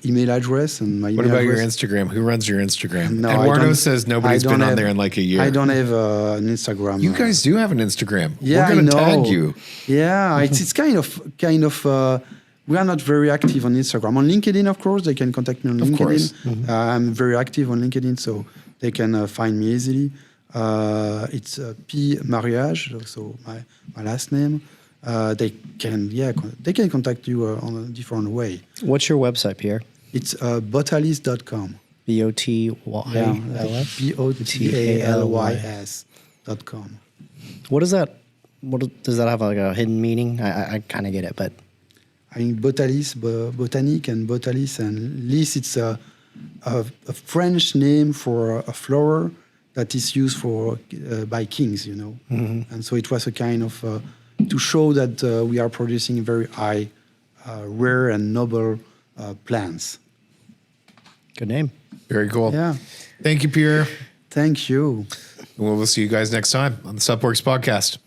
email address. And my What email about your address. Instagram? Who runs your Instagram? No, Eduardo says nobody's been on there in like a year. I don't have an Instagram. You guys do have an Instagram. Yeah, We're going I to know. tag you. Yeah, it's kind of. We are not very active on Instagram. On LinkedIn, of course, they can contact me on LinkedIn. Of course. I'm very active on LinkedIn, so they can find me easily. It's P Mariage, so my last name. They can contact you on a different way. what's your website, Pierre? It's botalys.com. BOTALYS.com. What is that? Does that have like a hidden meaning? I kind of get it, but I mean, Botalis, Botanic, and Botalis, and Lys. It's a French name for a flower that is used for by kings, and so it was a kind of to show that we are producing very high, rare and noble plants. good name. Very cool. Yeah, Thank you, Pierre. thank you. And we'll see you guys next time on the Suppworks podcast.